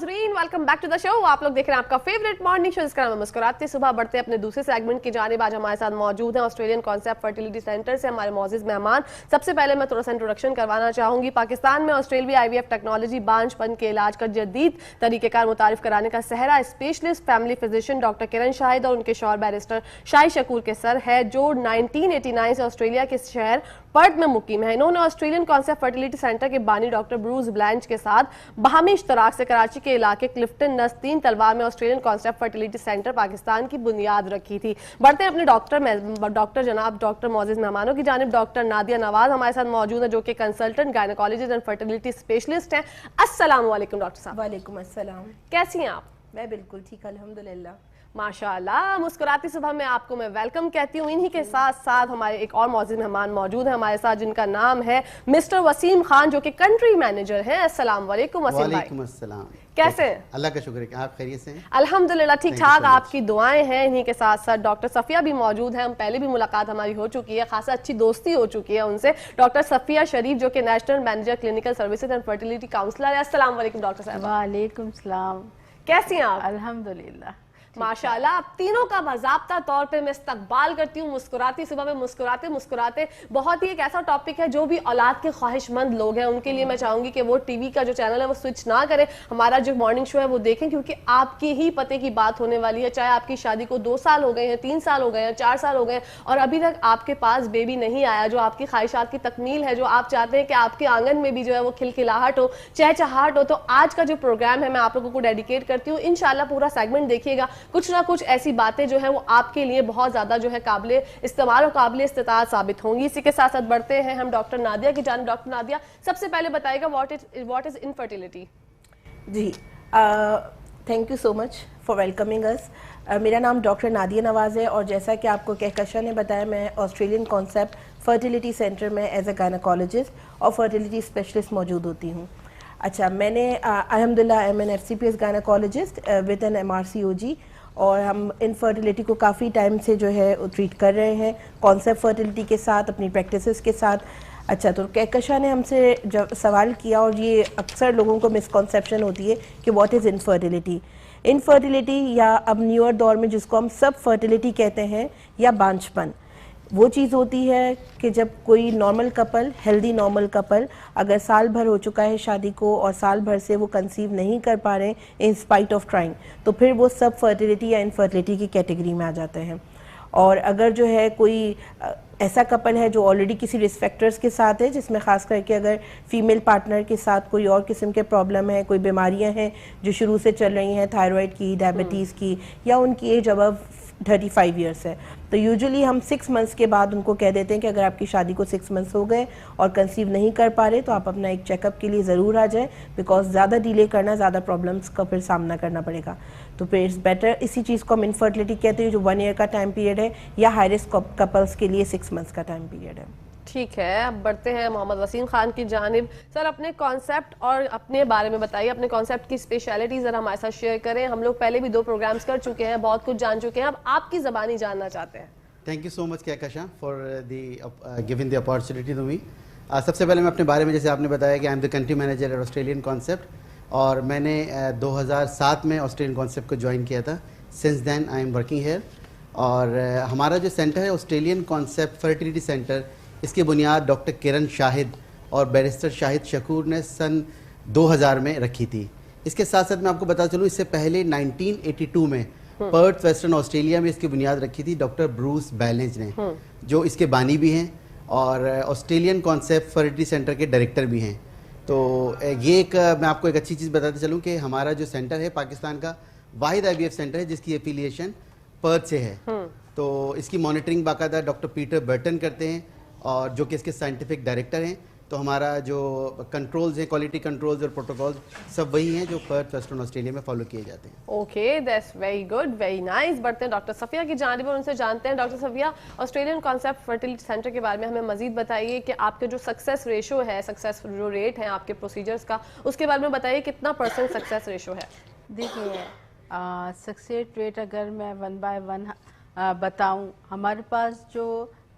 नाजरीन, welcome back to the show. आप लोग देख रहे हैं आपका फेवरेट मॉर्निंग शो जिसका नाम है मुस्कुराते सुबह। बढ़ते अपने दूसरे सेगमेंट की जानिब। आज हमारे साथ मौजूद हैं ऑस्ट्रेलियन कॉन्सेप्ट फर्टिलिटी सेंटर से हमारे मौजूद मेहमान। सबसे पहले मैं थोड़ा सा इंट्रोडक्शन करवाना चाहूंगी। पाकिस्तान में ऑस्ट्रेलियाई आईवीएफ टेक्नोलॉजी बांझपन के इलाज का जदीद तरीकेकार मुतारिफ कराने का सहरा स्पेशलिस्ट फैमिली फिजिशियन डॉक्टर किरण शाहिद और उनके शौहर बैरिस्टर शाहिद शकूर के सर है, जो 1989 से ऑस्ट्रेलिया के शहर पर्थ में मुकीम है। इन्होंने ऑस्ट्रेलियन कॉन्सेप्ट फर्टिलिटी सेंटर के बानी डॉक्टर ब्रूस ब्लैंच के साथ बाहमी इश्तराक से कराची के इलाके क्लिफ्टन नस्तीन तलवार में Australian Concept Fertility centre Pakistan की बुनियाद रखी थी। बढ़ते हैं अपने डॉक्टर जनाब डॉक्टर मौजूद मेहमानों की जानिब। डॉक्टर नादिया नवाज हमारे साथ मौजूद है, जो कि consultant gynaecologist and fertility specialist हैं। अस्सलाम वालेकुम डॉक्टर साहब। वालेकुम अस्सलाम। कैसी हैं आप? मैं बिल्कुल ठीक, अल्हम्दुलिल्लाह। माशाअल्लाह। मुस्कुराती सुबह में आपको मैं वेलकम कहती हूँ। इन्हीं के साथ साथ हमारे एक और मौजूद मेहमान मौजूद है हमारे साथ, जिनका नाम है मिस्टर वसीम खान, जो कि कंट्री मैनेजर हैं। अस्सलाम वालेकुम वसीम भाई। वालेकुम अस्सलाम। कैसे हैं? अल्लाह का शुक्र है, आप खैरियत से हैं? अल्हम्दुलिल्लाह ठीक ठाक, आपकी दुआएं हैं। इन्हीं के साथ साथ डॉक्टर सफिया भी मौजूद है। हम पहले भी मुलाकात हमारी हो चुकी है, खासा अच्छी दोस्ती हो चुकी है उनसे। डॉक्टर सफिया शरीफ, जो कि national manager clinical services and fertility counsellor है। अस्सलाम वालेकुम डॉक्टर साहब। वालेकुम सलाम। कैसी हैं आप? अल्हम्दुलिल्लाह माशाल्लाह। आप तीनों का बाज़ाब्ता तौर पे मैं इस्तकबाल करती हूँ मुस्कुराती सुबह में। मुस्कुराते मुस्कुराते बहुत ही एक ऐसा टॉपिक है जो भी औलाद के ख्वाहिशमंद लोग हैं उनके लिए मैं चाहूंगी कि वो टीवी का जो चैनल है वो स्विच ना करें, हमारा जो मॉर्निंग शो है वो देखें, क्योंकि आपके ही पते की बात होने वाली है। चाहे आपकी शादी को 2 साल हो गए हैं, 3 साल हो गए हैं, 4 साल हो गए हैं और अभी तक आपके पास बेबी नहीं आया, जो आपकी ख्वाहिशात की तकमील है, जो आप चाहते हैं कि आपके आंगन में भी जो है वो खिलखिलाहट हो, चहचहाहट हो। तो आज का जो प्रोग्राम है मैं आप लोगों को डेडिकेट करती हूँ। इंशाल्लाह पूरा सेगमेंट देखिएगा, कुछ ना कुछ ऐसी बातें जो है वो आपके लिए बहुत ज्यादा जो है काबिले इस्तेमाल और काबिले इस्तेताअत साबित होंगी। इसी के साथ साथ बढ़ते हैं हम डॉक्टर नादिया की जानिब। डॉक्टर नादिया, सबसे पहले बताइएगा व्हाट इज इनफर्टिलिटी? जी, thank you so much for welcoming us. मेरा नाम डॉक्टर नादिया नवाज है और जैसा कि आपको कहकशा ने बताया, मैं ऑस्ट्रेलियन कॉन्सेप्ट फर्टिलिटी सेंटर में एज ए गायनेकोलॉजिस्ट और फर्टिलिटी स्पेशलिस्ट मौजूद होती हूँ। अच्छा, मैंने अल्हम्दुलिल्लाह I am an FCPS gynaecologist with an MRCOG और हम इनफर्टिलिटी को काफ़ी टाइम से जो है ट्रीट कर रहे हैं कॉन्सेप्ट फर्टिलिटी के साथ, अपनी प्रैक्टिसेस के साथ। अच्छा, तो कहकशा ने हमसे जब सवाल किया, और ये अक्सर लोगों को मिसकॉन्सेप्शन होती है कि व्हाट इज़ इनफर्टिलिटी। इनफर्टिलिटी या अब न्यूअर दौर में जिसको हम सब फर्टिलिटी कहते हैं या बांझपन, वो चीज़ होती है कि जब कोई normal couple, healthy normal couple अगर साल भर हो चुका है शादी को और साल भर से वो कंसीव नहीं कर पा रहे इन स्पाइट ऑफ ट्राइंग, तो फिर वो सब फर्टिलिटी या इनफर्टिलिटी की कैटेगरी में आ जाते हैं। और अगर जो है कोई ऐसा कपल है जो ऑलरेडी किसी रिस्क फैक्टर्स के साथ है, जिसमें ख़ास करके अगर फीमेल पार्टनर के साथ कोई और किस्म के प्रॉब्लम है, कोई बीमारियां हैं जो शुरू से चल रही हैं, थायराइड की, डायबिटीज़ की, या उनकी एज अबव 35 ईयर्स है, तो यूजुअली हम 6 मंथ्स के बाद उनको कह देते हैं कि अगर आपकी शादी को 6 मंथ्स हो गए और कंसीव नहीं कर पा रहे तो आप अपना एक चेकअप के लिए ज़रूर आ जाएं, बिकॉज ज़्यादा डिले करना, ज़्यादा प्रॉब्लम्स का फिर सामना करना पड़ेगा। तो फिर इट्स बेटर, इसी चीज़ को हम इनफर्टिलिटी कहते हैं, जो 1 ईयर का टाइम पीरियड है, या हाई रिस्क कपल्स के लिए 6 मंथ्स का टाइम पीरियड है। ठीक है, अब बढ़ते हैं मोहम्मद वसीम खान की जानिब। सर, अपने कॉन्सेप्ट और अपने बारे में बताइए, अपने कॉन्सेप्ट की स्पेशलिटी जरा हमारे साथ शेयर करें। हम लोग पहले भी 2 प्रोग्राम्स कर चुके हैं, बहुत कुछ जान चुके हैं, अब आपकी ज़बानी जानना चाहते हैं। Thank you so much Kahkasha for giving the opportunity to me. सबसे पहले मैं अपने बारे में, जैसे आपने बताया कि I am the country manager eight Australian concept, और मैंने 2007 में ऑस्ट्रेलियन कॉन्सेप्ट को ज्वाइन किया था। Since then I am working here. और हमारा जो सेंटर है ऑस्ट्रेलियन कॉन्सेप्ट फर्टिलिटी सेंटर, इसकी बुनियाद डॉक्टर किरण शाहिद और बैरिस्टर शाहिद शकूर ने सन 2000 में रखी थी। इसके साथ साथ मैं आपको बता चलूँ, इससे पहले 1982 में पर्थ वेस्टर्न ऑस्ट्रेलिया में इसकी बुनियाद रखी थी डॉक्टर ब्रूस बैलेंज ने, जो इसके बानी भी हैं और ऑस्ट्रेलियन कॉन्सेप्ट फर्टिलिटी सेंटर के डायरेक्टर भी हैं। तो ये एक मैं आपको एक अच्छी चीज़ बताते चलूँ कि हमारा जो सेंटर है पाकिस्तान का वाहिद IVF सेंटर है जिसकी एफिलिएशन पर्थ से है। तो इसकी मॉनिटरिंग बाकायदा डॉक्टर पीटर बर्टन करते हैं, और जो कि इसके साइंटिफिक डायरेक्टर हैं। तो हमारा जो कंट्रोल्स हैं, क्वालिटी कंट्रोल्स और प्रोटोकॉल्स, सब वही हैं जो पर्थ वेस्टर्न ऑस्ट्रेलिया में फॉलो किए जाते हैं। Okay, that's very good, very nice. बढ़ते हैं डॉक्टर सफिया की जानिब और उनसे जानते हैं। Doctor Safia, Australian Concept Fertility centre के बारे में हमें मजीद बताइए कि आपके जो सक्सेस रेशो है, सक्सेस जो रेट है आपके प्रोसीजर्स का, उसके बारे में बताइए कितना % सक्सेस रेशो है? देखिए, सक्सेस रेट अगर मैं 1 बाय 1 बताऊं, हमारे पास जो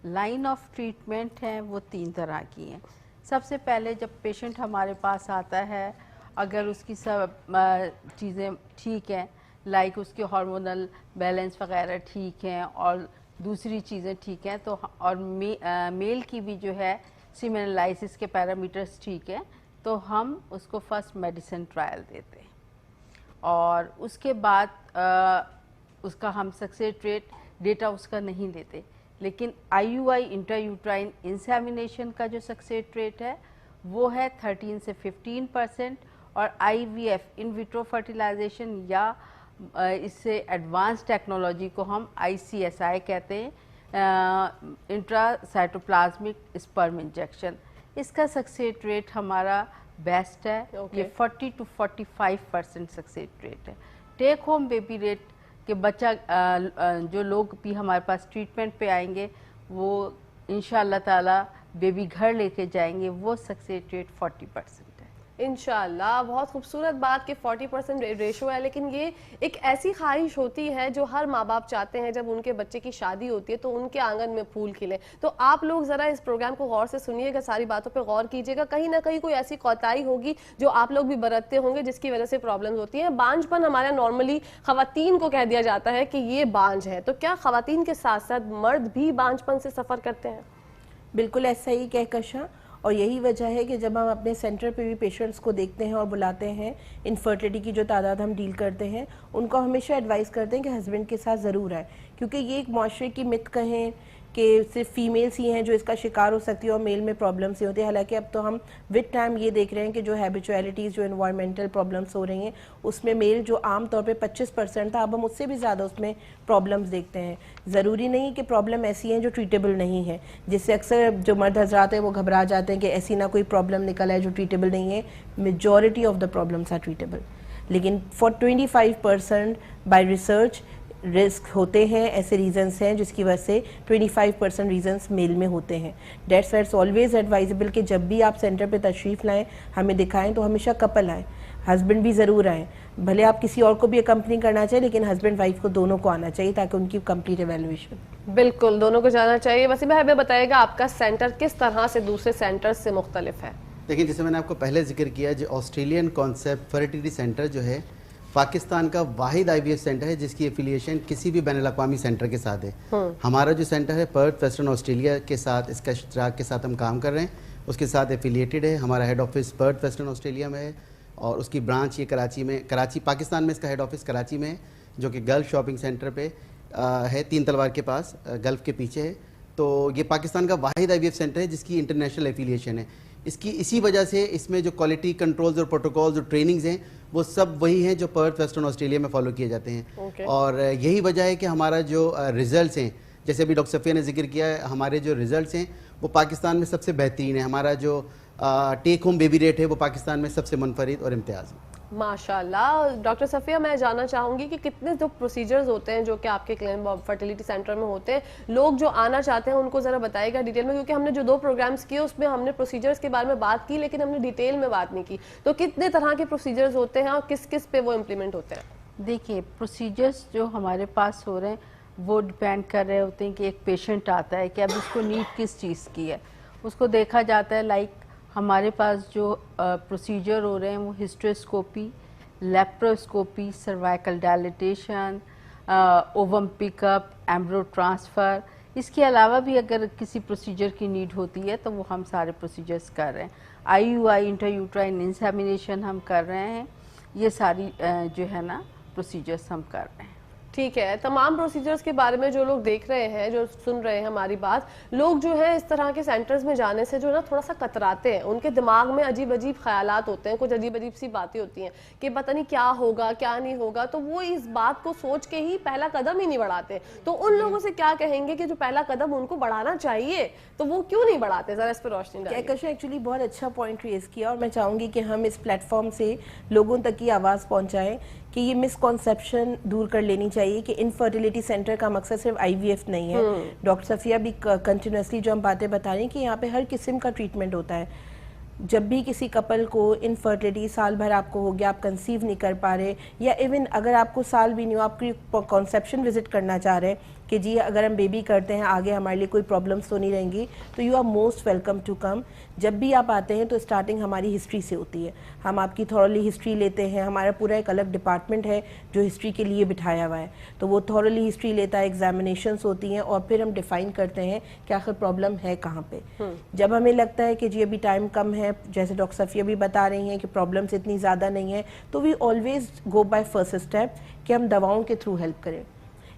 लाइन ऑफ ट्रीटमेंट हैं वो 3 तरह की हैं। सबसे पहले जब पेशेंट हमारे पास आता है अगर उसकी सब चीज़ें ठीक हैं, लाइक उसके हार्मोनल बैलेंस वगैरह ठीक हैं और दूसरी चीज़ें ठीक हैं, तो और मेल की भी जो है सीमेन एनालिसिस के पैरामीटर्स ठीक हैं, तो हम उसको फर्स्ट मेडिसिन ट्रायल देते हैं और उसके बाद उसका हम सक्सेस रेट डेटा उसका नहीं लेते, लेकिन IUI इंट्रायूट्राइन इंसेमिनेशन का जो सक्सेस रेट है वो है 13 से 15% और IVF इन विट्रो फर्टिलाइजेशन या इससे एडवांस टेक्नोलॉजी को हम ICSI कहते हैं, इंट्रासाइटोप्लाज्मिक स्पर्म इंजेक्शन, इसका सक्सेस रेट हमारा बेस्ट है। ये 40 to 45% सक्सेस रेट है। टेक होम बेबी रेट कि बच्चा जो लोग भी हमारे पास ट्रीटमेंट पे आएंगे वो इंशाअल्लाह ताला बेबी घर लेके जाएंगे, वो सक्सेस रेट 40% है इंशाल्लाह। बहुत खूबसूरत बात कि 40% रेशो है, लेकिन ये एक ऐसी ख्वाहिश होती है जो हर माँ बाप चाहते हैं जब उनके बच्चे की शादी होती है तो उनके आंगन में फूल खिले। तो आप लोग ज़रा इस प्रोग्राम को गौर से सुनिएगा, सारी बातों पे गौर कीजिएगा, कहीं ना कहीं कोई ऐसी कोताही होगी जो आप लोग भी बरतते होंगे जिसकी वजह से प्रॉब्लम्स होती हैं। बांझपन हमारा नॉर्मली खवातीन को कह दिया जाता है कि ये बांझ है, तो क्या खवातीन के साथ साथ मर्द भी बांझपन से सफ़र करते हैं? बिल्कुल ऐसा ही कहकशां, और यही वजह है कि जब हम अपने सेंटर पे भी पेशेंट्स को देखते हैं और बुलाते हैं, इनफर्टिलिटी की जो तादाद हम डील करते हैं, उनको हमेशा एडवाइस करते हैं कि हस्बैंड के साथ ज़रूर आए, क्योंकि ये एक माशरे की मिथ कहें कि सिर्फ फीमेल्स ही हैं जो इसका शिकार हो सकती है और मेल में प्रॉब्लम्स ही होती है। हालांकि अब तो हम विद टाइम ये देख रहे हैं कि जो हैबिचुअलिटीज़, जो एनवायरमेंटल प्रॉब्लम्स हो रही हैं, उसमें मेल जो आम तौर पे 25% था, अब हम उससे भी ज़्यादा उसमें प्रॉब्लम्स देखते हैं। ज़रूरी नहीं कि प्रॉब्लम ऐसी हैं जो ट्रीटेबल नहीं है, जिससे अक्सर जो मर्द हजरात हैं वो घबरा जाते हैं कि ऐसी ना कोई प्रॉब्लम निकल है जो ट्रीटेबल नहीं है। Majority of the problems are treatable, लेकिन फॉर 25% बाय रिसर्च रिस्क होते हैं, ऐसे रीजंस हैं जिसकी वजह से 25% रीजंस मेल में होते हैं। डेट्स वाइट्स ऑलवेज एडवाइजेबल कि जब भी आप सेंटर पे तशरीफ़ लाएं, हमें दिखाएं, तो हमेशा कपल आएँ, हस्बैंड भी ज़रूर आएँ। भले आप किसी और को भी अकम्पनी करना चाहिए, लेकिन हस्बैंड वाइफ को दोनों को आना चाहिए ताकि उनकी कंप्लीट एवेल्युएशन। बिल्कुल, दोनों को जाना चाहिए। वैसे भाई हमें बताइएगा आपका सेंटर किस तरह से दूसरे सेंटर से मुख्तलिफ है? देखिए, जैसे मैंने आपको पहले जिक्र किया, जो ऑस्ट्रेलियन कॉन्सेप्ट फर्टिलिटी सेंटर जो है पाकिस्तान का वाहिद IVF सेंटर है जिसकी एफिलिएशन किसी भी बैनुल अक़वामी सेंटर के साथ है। हमारा जो सेंटर है पर्थ वेस्टर्न ऑस्ट्रेलिया के साथ, इसका इश्तराक के साथ हम काम कर रहे हैं, उसके साथ एफिलिएटेड है। हमारा head office Perth western Australia में है और उसकी ब्रांच ये कराची में, कराची पाकिस्तान में इसका हेड ऑफिस कराची में है, जो कि गल्फ शॉपिंग सेंटर पे है, 3 तलवार के पास, गल्फ के पीछे है। तो ये पाकिस्तान का वाहिद IVF सेंटर है जिसकी इंटरनेशनल एफिलिएशन है। इसकी इसी वजह से इसमें जो क्वालिटी कंट्रोल्स और प्रोटोकॉल्स और ट्रेनिंग्स हैं वो सब वही हैं जो पर्थ वेस्टर्न ऑस्ट्रेलिया में फॉलो किए जाते हैं। और यही वजह है कि हमारा जो रिज़ल्ट्स हैं, जैसे अभी डॉक्टर सफ़िया ने जिक्र किया है, हमारे जो रिज़ल्ट्स हैं वो पाकिस्तान में सबसे बेहतरीन है। हमारा जो टेक होम बेबी रेट है वो पाकिस्तान में सबसे मुनफरिद और इम्तियाज़ है। माशाल्लाह। डॉक्टर सफ़िया, मैं जानना चाहूँगी कि कितने जो प्रोसीजर्स होते हैं जो कि आपके क्लिनिक फर्टिलिटी सेंटर में होते हैं, लोग जो आना चाहते हैं उनको ज़रा बताइएगा डिटेल में, क्योंकि हमने जो 2 प्रोग्राम्स किए उसमें हमने प्रोसीजर्स के बारे में बात की लेकिन हमने डिटेल में बात नहीं की। तो कितने तरह के प्रोसीजर्स होते हैं और किस किस पे वो इम्प्लीमेंट होते हैं? देखिए, प्रोसीजर्स जो हमारे पास हो रहे हैं वो डिपेंड कर रहे होते हैं कि एक पेशेंट आता है कि अब उसको नीड किस चीज़ की है, उसको देखा जाता है। लाइक हमारे पास जो प्रोसीजर हो रहे हैं वो hysteroscopy, laparoscopy, cervical dilatation, ovum pickup, एम्ब्रो transfer, इसके अलावा भी अगर किसी प्रोसीजर की नीड होती है तो वो हम सारे प्रोसीजर्स कर रहे हैं। IUI इंट्रायूट्राइन इंसेमिनेशन हम कर रहे हैं, ये सारी जो है ना प्रोसीजर्स हम कर रहे हैं। ठीक है, तमाम प्रोसीजर्स के बारे में जो लोग देख रहे हैं, जो सुन रहे हैं हमारी बात, लोग जो है इस तरह के सेंटर्स में जाने से जो ना थोड़ा सा कतराते हैं, उनके दिमाग में अजीब अजीब ख्यालात होते हैं, कुछ अजीब अजीब सी बातें होती हैं कि पता नहीं क्या होगा क्या नहीं होगा, तो वो इस बात को सोच के ही पहला कदम ही नहीं बढ़ाते। तो उन लोगों से क्या कहेंगे कि जो पहला कदम उनको बढ़ाना चाहिए तो वो क्यों नहीं बढ़ाते? जरा इस पर रोशनी डालिए। कहकशां एक्चुअली बहुत अच्छा पॉइंट रेज किया, और मैं चाहूँगी कि हम इस प्लेटफॉर्म से लोगों तक की आवाज़ पहुँचाएं कि ये मिसकॉन्सेप्शन दूर कर लेनी चाहिए कि इनफर्टिलिटी सेंटर का मकसद सिर्फ IVF नहीं है। डॉक्टर सफ़िया भी कंटिन्यूसली जो हम बातें बता रही हैं कि यहाँ पे हर किस्म का ट्रीटमेंट होता है। जब भी किसी कपल को इनफर्टिलिटी साल भर आपको हो गया, आप कंसीव नहीं कर पा रहे, या इवन अगर आपको साल भी नहीं हो, आपकी कॉन्सेप्शन विजिट करना चाह रहे हैं कि जी अगर हम बेबी करते हैं आगे हमारे लिए कोई प्रॉब्लम्स तो नहीं रहेंगी, तो you are most welcome to come. जब भी आप आते हैं तो स्टार्टिंग हमारी हिस्ट्री से होती है, हम आपकी थॉरली हिस्ट्री लेते हैं, हमारा पूरा एक अलग डिपार्टमेंट है जो हिस्ट्री के लिए बिठाया हुआ है, तो वो थॉरली हिस्ट्री लेता है, एग्जामिनेशंस होती हैं और फिर हम डिफाइन करते हैं कि आखिर प्रॉब्लम है कहाँ पे। जब हमें लगता है कि जी अभी टाइम कम है, जैसे डॉक्टर सफिया भी बता रही हैं कि प्रॉब्लम्स इतनी ज़्यादा नहीं है, तो we always go by first step कि हम दवाओं के थ्रू हेल्प करें।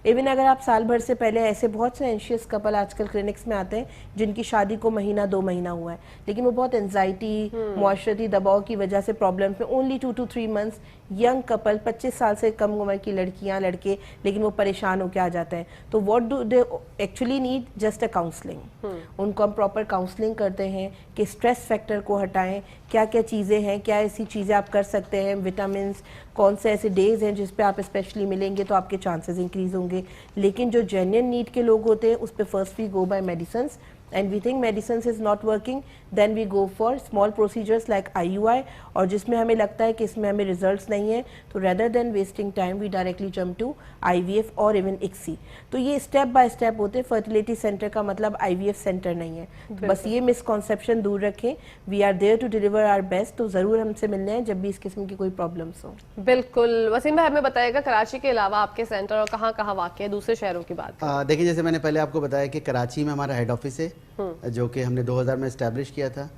इवन अगर आप साल भर से पहले, ऐसे बहुत से एंशियस कपल आजकल क्लिनिक्स में आते हैं जिनकी शादी को महीना 2 महीना हुआ है, लेकिन वो बहुत एंजाइटी, मुआशरती दबाव की वजह से प्रॉब्लम में only 2 to 3 months, young couple 25 साल से कम उम्र की लड़कियां लड़के, लेकिन वो परेशान होकर आ जाते हैं। तो what do they actually need? Just a counselling. उनको हम प्रॉपर काउंसलिंग करते हैं कि स्ट्रेस फैक्टर को हटाएं, क्या क्या चीज़ें हैं, क्या ऐसी चीज़ें आप कर सकते हैं, विटामिन, कौन से ऐसे डेज हैं जिस पे आप स्पेशली मिलेंगे तो आपके चांसेस इंक्रीज होंगे। लेकिन जो जेन्युइन नीड के लोग होते हैं उस पे first we go by medicines, and we think medicines is not working, then we go for small procedures like IUI, और जिसमें हमें लगता है कि इसमें हमें results नहीं है तो rather than wasting time we directly jump to IVF और even ICSI। तो ये step by step होते हैं। fertility center का मतलब IVF center नहीं है, तो बस ये misconception दूर रखें। we are there to deliver our best, तो ज़रूर हमसे मिलना है जब भी इस किस्म की कोई प्रॉब्लम्स हो। बिल्कुल। वसीम भाई हमें बताइएगा कराची के अलावा आपके सेंटर और कहाँ कहाँ वाक़ है, दूसरे शहरों की बात। देखिए, जैसे मैंने पहले आपको बताया कि कराची में हमारा हेड ऑफिस है जो कि हमने 2000 में इस्टेब्लिश किया था।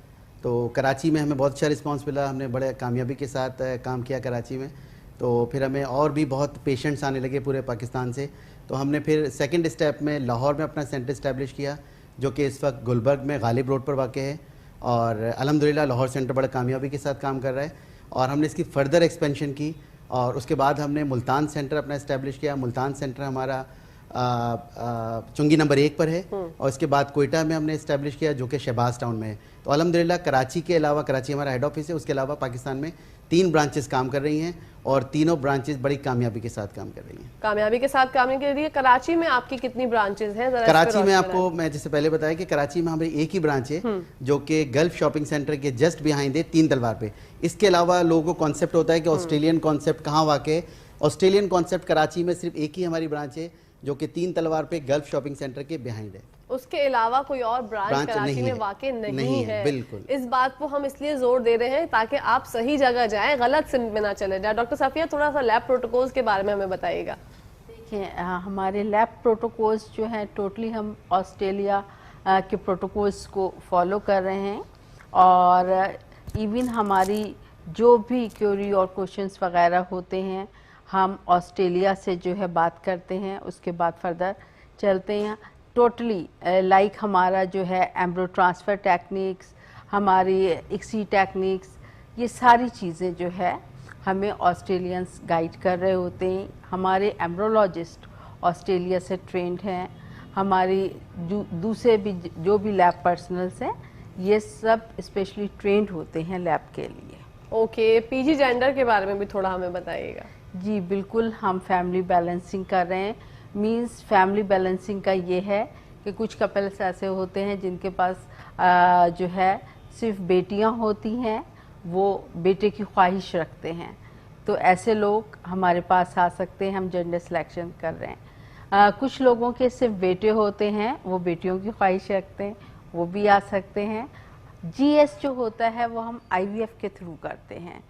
तो कराची में हमें बहुत अच्छा रिस्पांस मिला, हमने बड़े कामयाबी के साथ काम किया कराची में। तो फिर हमें और भी बहुत पेशेंट्स आने लगे पूरे पाकिस्तान से, तो हमने फिर सेकंड स्टेप में लाहौर में अपना सेंटर इस्टेब्लिश किया जो कि इस वक्त गुलबर्ग में गालिब रोड पर वाक़ है। और अल्हम्दुलिल्लाह लाहौर सेंटर बड़ा कामयाबी के साथ काम कर रहा है और हमने इसकी फ़र्दर एक्सपेंशन की। और उसके बाद हमने मुल्तान सेंटर अपना इस्टेब्लिश किया। मुल्तान सेंटर हमारा चुंगी नंबर 1 पर है और इसके बाद कोयटा में हमने इस्टेब्लिश किया जो कि शहबाज टाउन में है। तो अल्हम्दुलिल्लाह कराची के अलावा, कराची हमारा हेड ऑफिस है, उसके अलावा पाकिस्तान में 3 ब्रांचेस काम कर रही हैं और तीनों ब्रांचेस बड़ी कामयाबी के साथ काम कर रही हैं। कामयाबी के साथ काम के लिए कराची में आपकी कितनी ब्रांचेस हैं? कराची में आपको मैं जैसे पहले बताया कि कराची में हमारी एक ही ब्रांच है जो कि गल्फ शॉपिंग सेंटर के जस्ट बिहाइंड है, 3 तलवार पे। इसके अलावा लोगों को कॉन्सेप्ट होता है कि ऑस्ट्रेलियन कॉन्सेप्ट कहाँ वाक़ है। ऑस्ट्रेलियन कॉन्सेप्ट कराची में सिर्फ एक ही हमारी ब्रांच है जो कि 3 तलवार पे गल्फ शॉपिंग सेंटर के बिहाइंड है। उसके अलावा कोई और ब्रांच कराची में वाकई नहीं है। बिल्कुल। इस बात को हम इसलिए जोर दे रहे हैं ताकि आप सही जगह जाएं, गलत सिम में ना चले जाए। डॉक्टर सफिया थोड़ा सा लैब प्रोटोकॉल्स के बारे में हमें बताइएगा। देखिए, हमारे लैब प्रोटोकॉल्स जो हैं टोटली हम ऑस्ट्रेलिया के प्रोटोकॉल्स को फॉलो कर रहे हैं और इवन हमारी जो भी क्यूरी और क्वेश्चंस वगैरह होते हैं हम ऑस्ट्रेलिया से जो है बात करते हैं, उसके बाद फर्दर चलते हैं। टोटली लाइक हमारा जो है एम्ब्रो ट्रांसफ़र टेक्निक्स, हमारी ICSI टेक्निक्स, ये सारी चीज़ें जो है हमें ऑस्ट्रेलियंस गाइड कर रहे होते हैं। हमारे एम्ब्रोलॉजिस्ट ऑस्ट्रेलिया से ट्रेंड हैं, हमारी दूसरे भी जो भी लैब पर्सनल्स हैं ये सब स्पेशली ट्रेंड होते हैं लैब के लिए। ओके, PG जेंडर के बारे में भी थोड़ा हमें बताइएगा। जी बिल्कुल, हम फैमिली बैलेंसिंग कर रहे हैं। मींस फैमिली बैलेंसिंग का ये है कि कुछ कपल्स ऐसे होते हैं जिनके पास जो है सिर्फ बेटियां होती हैं, वो बेटे की ख्वाहिश रखते हैं, तो ऐसे लोग हमारे पास आ सकते हैं। हम जेंडर सिलेक्शन कर रहे हैं। कुछ लोगों के सिर्फ बेटे होते हैं, वो बेटियों की ख्वाहिश रखते हैं, वो भी आ सकते हैं। GS जो होता है वो हम IVF के थ्रू करते हैं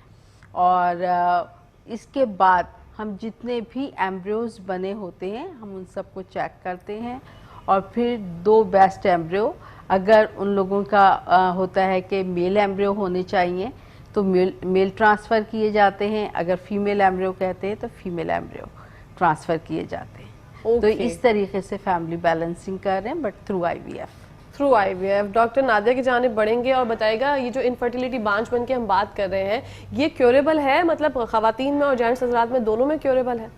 और इसके बाद हम जितने भी एम्ब्रियोज बने होते हैं हम उन सबको चेक करते हैं और फिर 2 बेस्ट एम्ब्रियो, अगर उन लोगों का होता है कि मेल एम्ब्रियो होने चाहिए तो मेल ट्रांसफ़र किए जाते हैं, अगर फीमेल एम्ब्रियो कहते हैं तो फीमेल एम्ब्रियो ट्रांसफ़र किए जाते हैं। तो इस तरीके से फैमिली बैलेंसिंग कर रहे हैं but through IVF। Doctor Nadia की जानिब बढ़ेंगे और बताएगा ये जो इनफर्टिलिटी बांझ बन के हम बात कर रहे हैं ये क्योरेबल है, मतलब ख़वातीन में और जेंट्स हज़रात में दोनों में क्योरेबल है?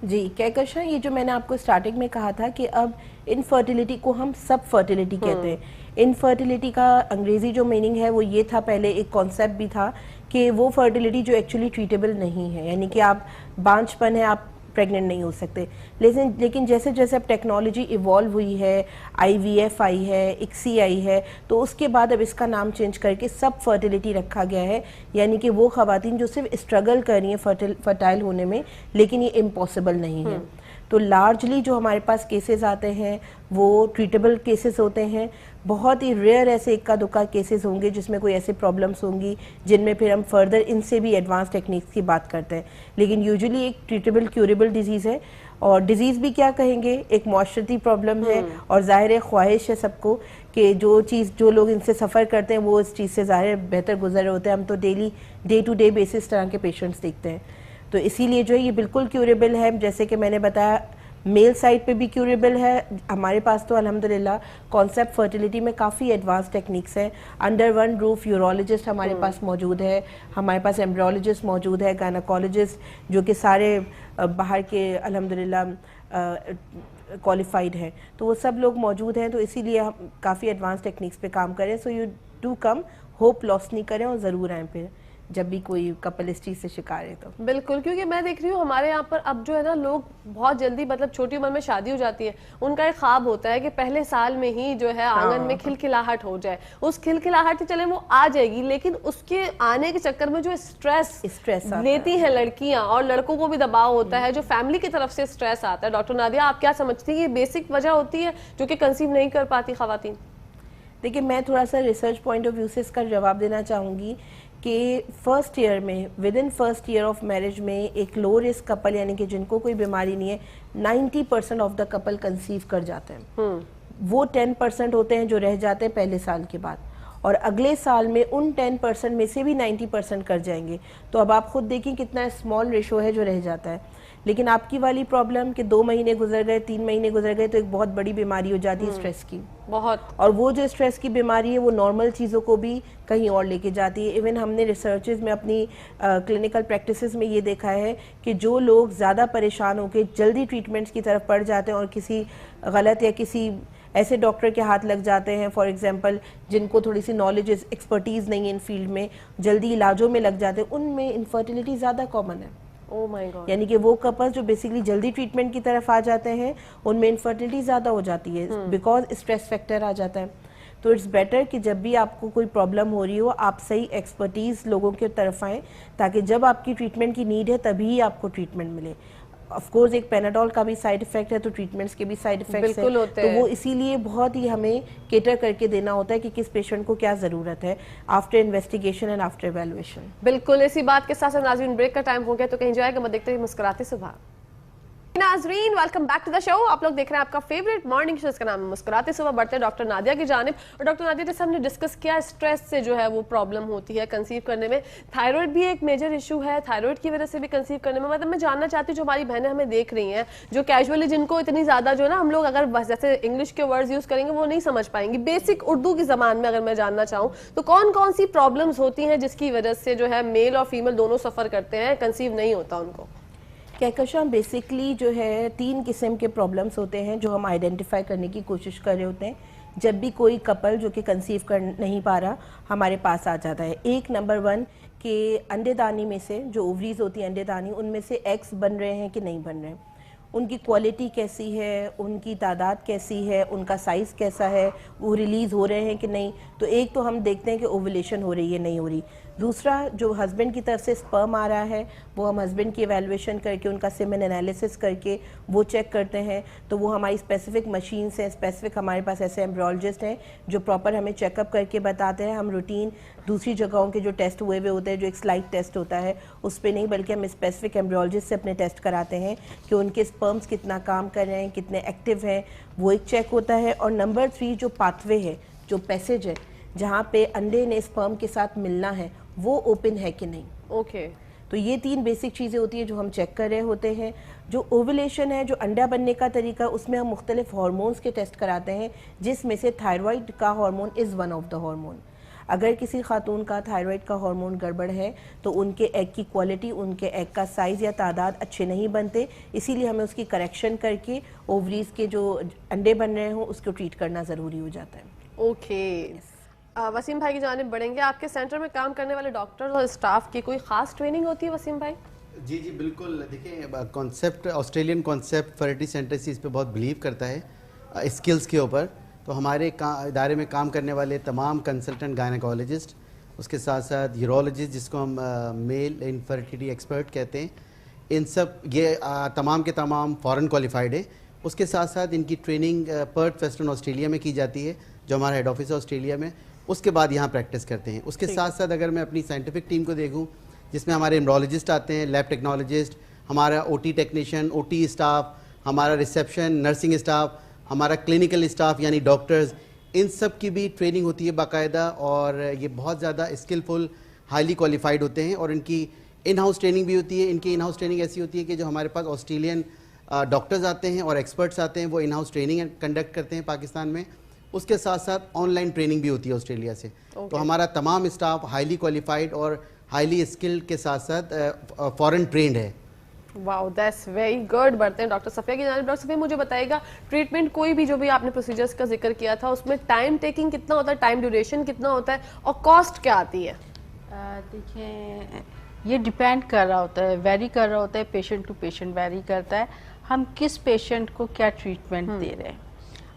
जी कहकशां, ये जो मैंने आपको स्टार्टिंग में कहा था कि अब इनफर्टिलिटी को हम सब फर्टिलिटी कहते हैं। इनफर्टिलिटी का अंग्रेज़ी जो मीनिंग है वो ये था, पहले एक कॉन्सेप्ट भी था कि वो फर्टिलिटी जो एक्चुअली ट्रीटेबल नहीं है, यानी कि आप बांझपन है, आप प्रेग्नेंट नहीं हो सकते। लेकिन जैसे जैसे अब टेक्नोलॉजी इवॉल्व हुई है, IVF आई है, ICSI आई है, तो उसके बाद अब इसका नाम चेंज करके सब फर्टिलिटी रखा गया है, यानी कि वो ख़वातीन जो सिर्फ स्ट्रगल कर रही हैं फर्टाइल होने में, लेकिन ये इम्पॉसिबल नहीं है। तो लार्जली जो हमारे पास केसेस आते हैं वो ट्रीटेबल केसेस होते हैं। बहुत ही रेयर ऐसे इक्का दुक्का केसेस होंगे जिसमें कोई ऐसे प्रॉब्लम्स होंगी जिनमें फिर हम फर्दर इनसे भी एडवांस टेक्निक्स की बात करते हैं, लेकिन यूजुअली एक ट्रीटेबल क्यूरेबल डिजीज़ है। और डिजीज़ भी क्या कहेंगे, एक मॉइस्चरिटी प्रॉब्लम है, और ज़ाहिर है ख्वाहिश है सबको कि जो लोग इनसे सफ़र करते हैं वो इस चीज़ से ज़ाहिर बेहतर गुजर रहे होते हैं। हम तो daily day to day basis तरह के पेशेंट्स देखते हैं, तो इसीलिए जो है ये बिल्कुल क्यूरेबल है। जैसे कि मैंने बताया मेल साइड पे भी क्यूरेबल है। हमारे पास तो अल्हम्दुलिल्लाह कॉन्सेप्ट फर्टिलिटी में काफ़ी एडवांस टेक्निक्स हैं। अंडर वन रूफ यूरोलॉजिस्ट हमारे पास मौजूद है, हमारे पास एम्ब्रियोलॉजिस्ट मौजूद है, गायनेकोलॉजिस्ट जो कि सारे बाहर के अल्हम्दुलिल्लाह क्वालिफाइड हैं, तो वो सब लोग मौजूद हैं। तो इसीलिए हम काफ़ी एडवांस टेक्निक्स पे काम करें। So you do come, hope loss नहीं करें और ज़रूर आएँ फिर जब भी कोई कपल इस चीज़ से शिकार है। तो बिल्कुल, क्योंकि मैं देख रही हूँ हमारे यहाँ पर अब जो है ना लोग बहुत जल्दी, मतलब छोटी उम्र में शादी हो जाती है, उनका एक ख्वाब होता है कि पहले साल में ही जो है आंगन में खिलखिलाहट हो जाए। उस खिलखिलाहट से चले वो आ जाएगी, लेकिन उसके आने के चक्कर में जो स्ट्रेस लेती हैं लड़कियां, और लड़कों को भी दबाव होता है जो फैमिली की तरफ से स्ट्रेस आता है। डॉक्टर नादिया, आप क्या समझती हैं ये बेसिक वजह होती है जो कि कंसीव नहीं कर पाती खवातीन? देखिए, मैं थोड़ा सा रिसर्च पॉइंट ऑफ व्यू से इसका जवाब देना चाहूँगी कि फर्स्ट ईयर में, with in first year of marriage में एक लो रिस्क कपल, यानी कि जिनको कोई बीमारी नहीं है, 90% ऑफ द कपल कंसीव कर जाते हैं। वो 10% होते हैं जो रह जाते हैं पहले साल के बाद, और अगले साल में उन 10% में से भी 90% कर जाएंगे। तो अब आप खुद देखिए कितना स्मॉल रेशो है जो रह जाता है। लेकिन आपकी वाली प्रॉब्लम कि 2 महीने गुजर गए, 3 महीने गुजर गए, तो एक बहुत बड़ी बीमारी हो जाती है स्ट्रेस की, बहुत। और वो जो स्ट्रेस की बीमारी है वो नॉर्मल चीज़ों को भी कहीं और लेके जाती है। इवन हमने रिसर्चेस में अपनी क्लिनिकल प्रैक्टिसेस में ये देखा है कि जो लोग ज़्यादा परेशान होकर जल्दी ट्रीटमेंट्स की तरफ पड़ जाते हैं और किसी गलत या किसी ऐसे डॉक्टर के हाथ लग जाते हैं, फॉर एग्जांपल जिनको थोड़ी सी नॉलेज एक्सपर्टीज़ नहीं है इन फील्ड में, जल्दी इलाजों में लग जाते हैं, उनमें इनफर्टिलिटी ज़्यादा कॉमन है। Oh my God. यानी कि वो कपल्स जो बेसिकली जल्दी ट्रीटमेंट की तरफ आ जाते हैं उनमें इनफर्टिलिटी ज़्यादा हो जाती है, बिकॉज स्ट्रेस फैक्टर आ जाता है। तो इट्स बेटर कि जब भी आपको कोई प्रॉब्लम हो रही हो आप सही एक्सपर्टीज़ लोगों की तरफ आएँ, ताकि जब आपकी ट्रीटमेंट की नीड है तभी ही आपको ट्रीटमेंट मिले। ऑफ कोर्स एक पेनाडोल का भी साइड इफेक्ट है, तो ट्रीटमेंट्स के भी साइड इफेक्ट्स हैं, तो वो इसीलिए बहुत ही हमें केटर करके देना होता है कि किस पेशेंट को क्या ज़रूरत है after investigation and after evaluation. बिल्कुल, इसी बात के साथ नाज़रीन ब्रेक का टाइम हो गया, तो कहीं जाएगा मत, देखते रहिए मुस्कुराते सुबह। नाज़रीन, welcome back to the show. आप लोग देख रहे हैं आपका फेवरेट मॉर्निंग शो, इसका नाम है मुस्कुराते सुबह। बढ़ते हैं डॉक्टर नादिया की जानिब। और डॉक्टर नादिया, जैसे हमने डिस्कस किया, स्ट्रेस से जो है वो प्रॉब्लम होती है कंसीव करने में। थायराइड भी एक मेजर इशू है, थायराइड की वजह से भी कंसीव करने में, मतलब मैं जानना चाहती हूँ जो हमारी बहनें हमें देख रही हैं, जो कैजुअली, जिनको इतनी ज़्यादा जो है ना, हम लोग अगर बस जैसे इंग्लिश के वर्ड्स यूज़ करेंगे वो नहीं समझ पाएंगी, बेसिक उर्दू की ज़बान में अगर मैं जानना चाहूँ तो कौन कौन सी प्रॉब्लम्स होती हैं जिसकी वजह से जो है मेल और फीमेल दोनों सफ़र करते हैं, कंसीव नहीं होता उनको? कहकशां बेसिकली जो है 3 किस्म के प्रॉब्लम्स होते हैं जो हम आइडेंटिफाई करने की कोशिश कर रहे होते हैं जब भी कोई कपल जो कि कंसीव कर नहीं पा रहा हमारे पास आ जाता है। एक नंबर 1 कि अंडेदानी में से, जो ओवरीज होती हैं अंडेदानी, उनमें से एग्स बन रहे हैं कि नहीं बन रहे हैं, उनकी क्वालिटी कैसी है, उनकी तादाद कैसी है, उनका साइज़ कैसा है, वो रिलीज़ हो रहे हैं कि नहीं। तो एक तो हम देखते हैं कि ओवुलेशन हो रही है नहीं हो रही। दूसरा, जो हस्बैंड की तरफ से स्पर्म आ रहा है वो हम हस्बैंड की एवेलुएशन करके, उनका सीमेन एनालिसिस करके वो चेक करते हैं। तो वो हमारी स्पेसिफिक मशीन्स हैं, स्पेसिफिक हमारे पास ऐसे एम्ब्रियोलॉजिस्ट हैं जो प्रॉपर हमें चेकअप करके बताते हैं। हम रूटीन दूसरी जगहों के जो टेस्ट हुए होते हैं, जो एक स्लाइड टेस्ट होता है, उस पर नहीं, बल्कि हम स्पेसिफिक एम्ब्रियोलॉजिस्ट से अपने टेस्ट कराते हैं कि उनके स्पर्म्स कितना काम कर रहे हैं, कितने एक्टिव हैं, वो एक चेक होता है। और नंबर 3 जो पाथवे है, जो पैसेज है जहाँ पे अंडे ने स्पर्म के साथ मिलना है, वो ओपन है कि नहीं। ओके। तो ये 3 बेसिक चीज़ें होती हैं जो हम चेक कर रहे होते हैं। जो ओवुलेशन है, जो अंडा बनने का तरीका, उसमें हम मुख्तलिफ हार्मोन्स के टेस्ट कराते हैं, जिसमें से थायराइड का hormone is one of the hormone. अगर किसी खातून का थायराइड का हार्मोन गड़बड़ है तो उनके एग की क्वालिटी, उनके एग का साइज़ या तादाद अच्छे नहीं बनते, इसीलिए हमें उसकी करेक्शन करके ओवरीज के जो अंडे बन रहे हों उसको ट्रीट करना ज़रूरी हो जाता है। ओके। वसीम भाई की जानिब बढ़ेंगे। आपके सेंटर में काम करने वाले डॉक्टर और स्टाफ की कोई खास ट्रेनिंग होती है वसीम भाई? जी जी बिल्कुल, देखिए concept, Australian Concept Fertility centre से इस पे बहुत बिलीव करता है स्किल्स के ऊपर। तो हमारे इदारे में काम करने वाले तमाम कंसल्टेंट गायनेकोलॉजिस्ट, उसके साथ साथ यूरोलॉजिस्ट जिसको हम मेल इनफर्टिलिटी एक्सपर्ट कहते हैं, इन सब ये तमाम के तमाम फॉरेन क्वालिफाइड है। उसके साथ साथ इनकी ट्रेनिंग पर्थ वेस्टर्न ऑस्ट्रेलिया में की जाती है, जो हमारा हेड ऑफिस है ऑस्ट्रेलिया में। उसके बाद यहाँ प्रैक्टिस करते हैं। उसके साथ साथ अगर मैं अपनी साइंटिफिक टीम को देखूँ, जिसमें हमारे एम्ब्रोलॉजिस्ट आते हैं, लैब टेक्नोलॉजिस्ट, हमारा ओटी टेक्नीशियन, ओटी स्टाफ, हमारा रिसेप्शन, नर्सिंग स्टाफ, हमारा क्लिनिकल स्टाफ यानी डॉक्टर्स, इन सब की भी ट्रेनिंग होती है बाकायदा। और ये बहुत ज़्यादा स्किलफुल, हाईली क्वालिफाइड होते हैं। और इनकी इन हाउस ट्रेनिंग भी होती है। इनकी इन हाउस ट्रेनिंग ऐसी होती है कि जो हमारे पास ऑस्ट्रेलियन डॉक्टर्स आते हैं और एक्सपर्ट्स आते हैं, वो इन हाउस ट्रेनिंग कंडक्ट करते हैं पाकिस्तान में। उसके साथ साथ ऑनलाइन ट्रेनिंग भी होती है ऑस्ट्रेलिया से। तो हमारा तमाम स्टाफ हाईली क्वालिफाइड और हाईली स्किल्ड के साथ साथ फॉरेन ट्रेंड है। Wow, that's very good. बढ़ते हैं डॉक्टर सफिया की जानिब। डॉक्टर सफिया मुझे बताइएगा, ट्रीटमेंट कोई भी जो भी आपने प्रोसीजर्स का जिक्र किया था, उसमें टाइम टेकिंग कितना होता है, टाइम ड्यूरेशन कितना होता है और कॉस्ट क्या आती है? देखिए, ये डिपेंड कर रहा होता है, वेरी कर रहा होता है, पेशेंट टू पेशेंट वेरी करता है, हम किस पेशेंट को क्या ट्रीटमेंट दे रहे हैं।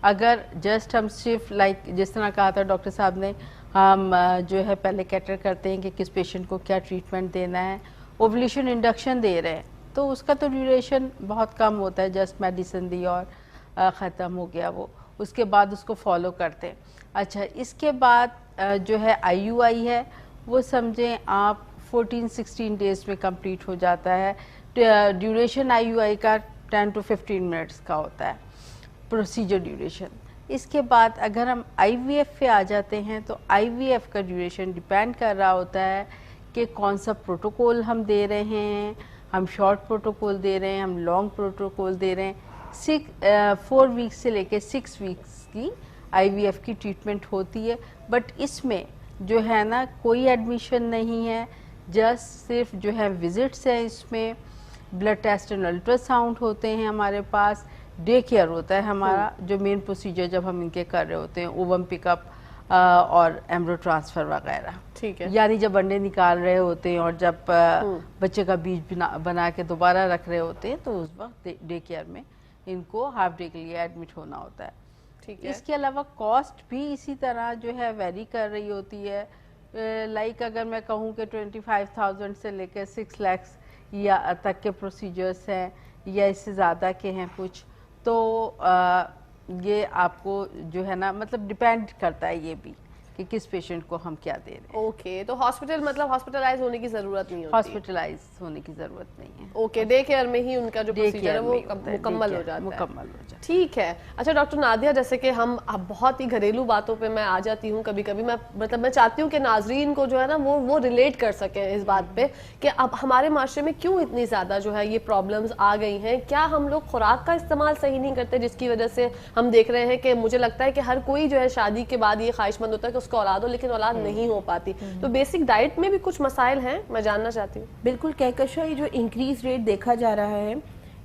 अगर जस्ट हम सिर्फ जिस तरह कहा था डॉक्टर साहब ने, हम जो है पहले कैटर करते हैं कि किस पेशेंट को क्या ट्रीटमेंट देना है, ओवुलेशन इंडक्शन दे रहे हैं तो उसका तो ड्यूरेशन बहुत कम होता है, जस्ट मेडिसिन दी और ख़त्म हो गया वो, उसके बाद उसको फॉलो करते हैं। अच्छा, इसके बाद जो है IUI है, वो समझें आप 14-16 डेज़ में कंप्लीट हो जाता है। ड्यूरेशन IUI का 10 to 15 मिनट्स का होता है प्रोसीजर ड्यूरेशन। इसके बाद अगर हम IVF पे आ जाते हैं तो IVF का ड्यूरेशन डिपेंड कर रहा होता है कि कौन सा प्रोटोकॉल हम दे रहे हैं, हम शॉर्ट प्रोटोकॉल दे रहे हैं, हम लॉन्ग प्रोटोकॉल दे रहे हैं। 4 वीक्स से लेकर 6 वीक्स की IVF की ट्रीटमेंट होती है। बट इसमें जो है ना कोई एडमिशन नहीं है, जस्ट सिर्फ जो है विजिट्स हैं, इसमें ब्लड टेस्ट एंड अल्ट्रासाउंड होते हैं हमारे पास, डे केयर होता है हमारा, जो मेन प्रोसीजर जब हम इनके कर रहे होते हैं, ओवम पिकअप और एम्ब्रो ट्रांसफ़र वगैरह। ठीक है, यानी जब अंडे निकाल रहे होते हैं और जब बच्चे का बीज बना के दोबारा रख रहे होते हैं, तो उस वक्त डे केयर में इनको हाफ डे के लिए एडमिट होना होता है। ठीक है। इसके अलावा कॉस्ट भी इसी तरह जो है वेरी कर रही होती है। अगर मैं कहूँ कि 25,000 से लेकर 6 लाख या तक के प्रोसीजर्स हैं या इससे ज़्यादा के हैं कुछ, तो ये आपको जो है ना मतलब डिपेंड करता है ये भी कि किस पेशेंट को हम क्या दे रहे हैं। ओके, तो हॉस्पिटल मतलब हॉस्पिटलाइज होने की जरूरत नहीं होती? हॉस्पिटलाइज होने की जरूरत नहीं है। ओके, डे केयर में ही उनका जो प्रोसीजर है वो मुकम्मल हो जाता है। मुकम्मल हो जाता है। ठीक है। अच्छा डॉक्टर नादिया, जैसे कि हम अब बहुत ही घरेलू बातों पे मैं आ जाती हूँ कभी कभी, मैं चाहती हूँ कि नाजरीन को जो है ना वो रिलेट कर सके इस बात पे कि अब हमारे माशरे में क्यों इतनी ज़्यादा जो है ये प्रॉब्लम्स आ गई हैं। क्या हम लोग खुराक का इस्तेमाल सही नहीं करते, जिसकी वजह से हम देख रहे हैं कि मुझे लगता है कि हर कोई जो है शादी के बाद ये ख्वाहिशमंद होता है कि उसको औलाद हो, लेकिन औलाद नहीं हो पाती। तो बेसिक डाइट में भी कुछ मसाइल हैं, मैं जानना चाहती हूँ। बिल्कुल कहकशा, ये जो इंक्रीज रेट देखा जा रहा है,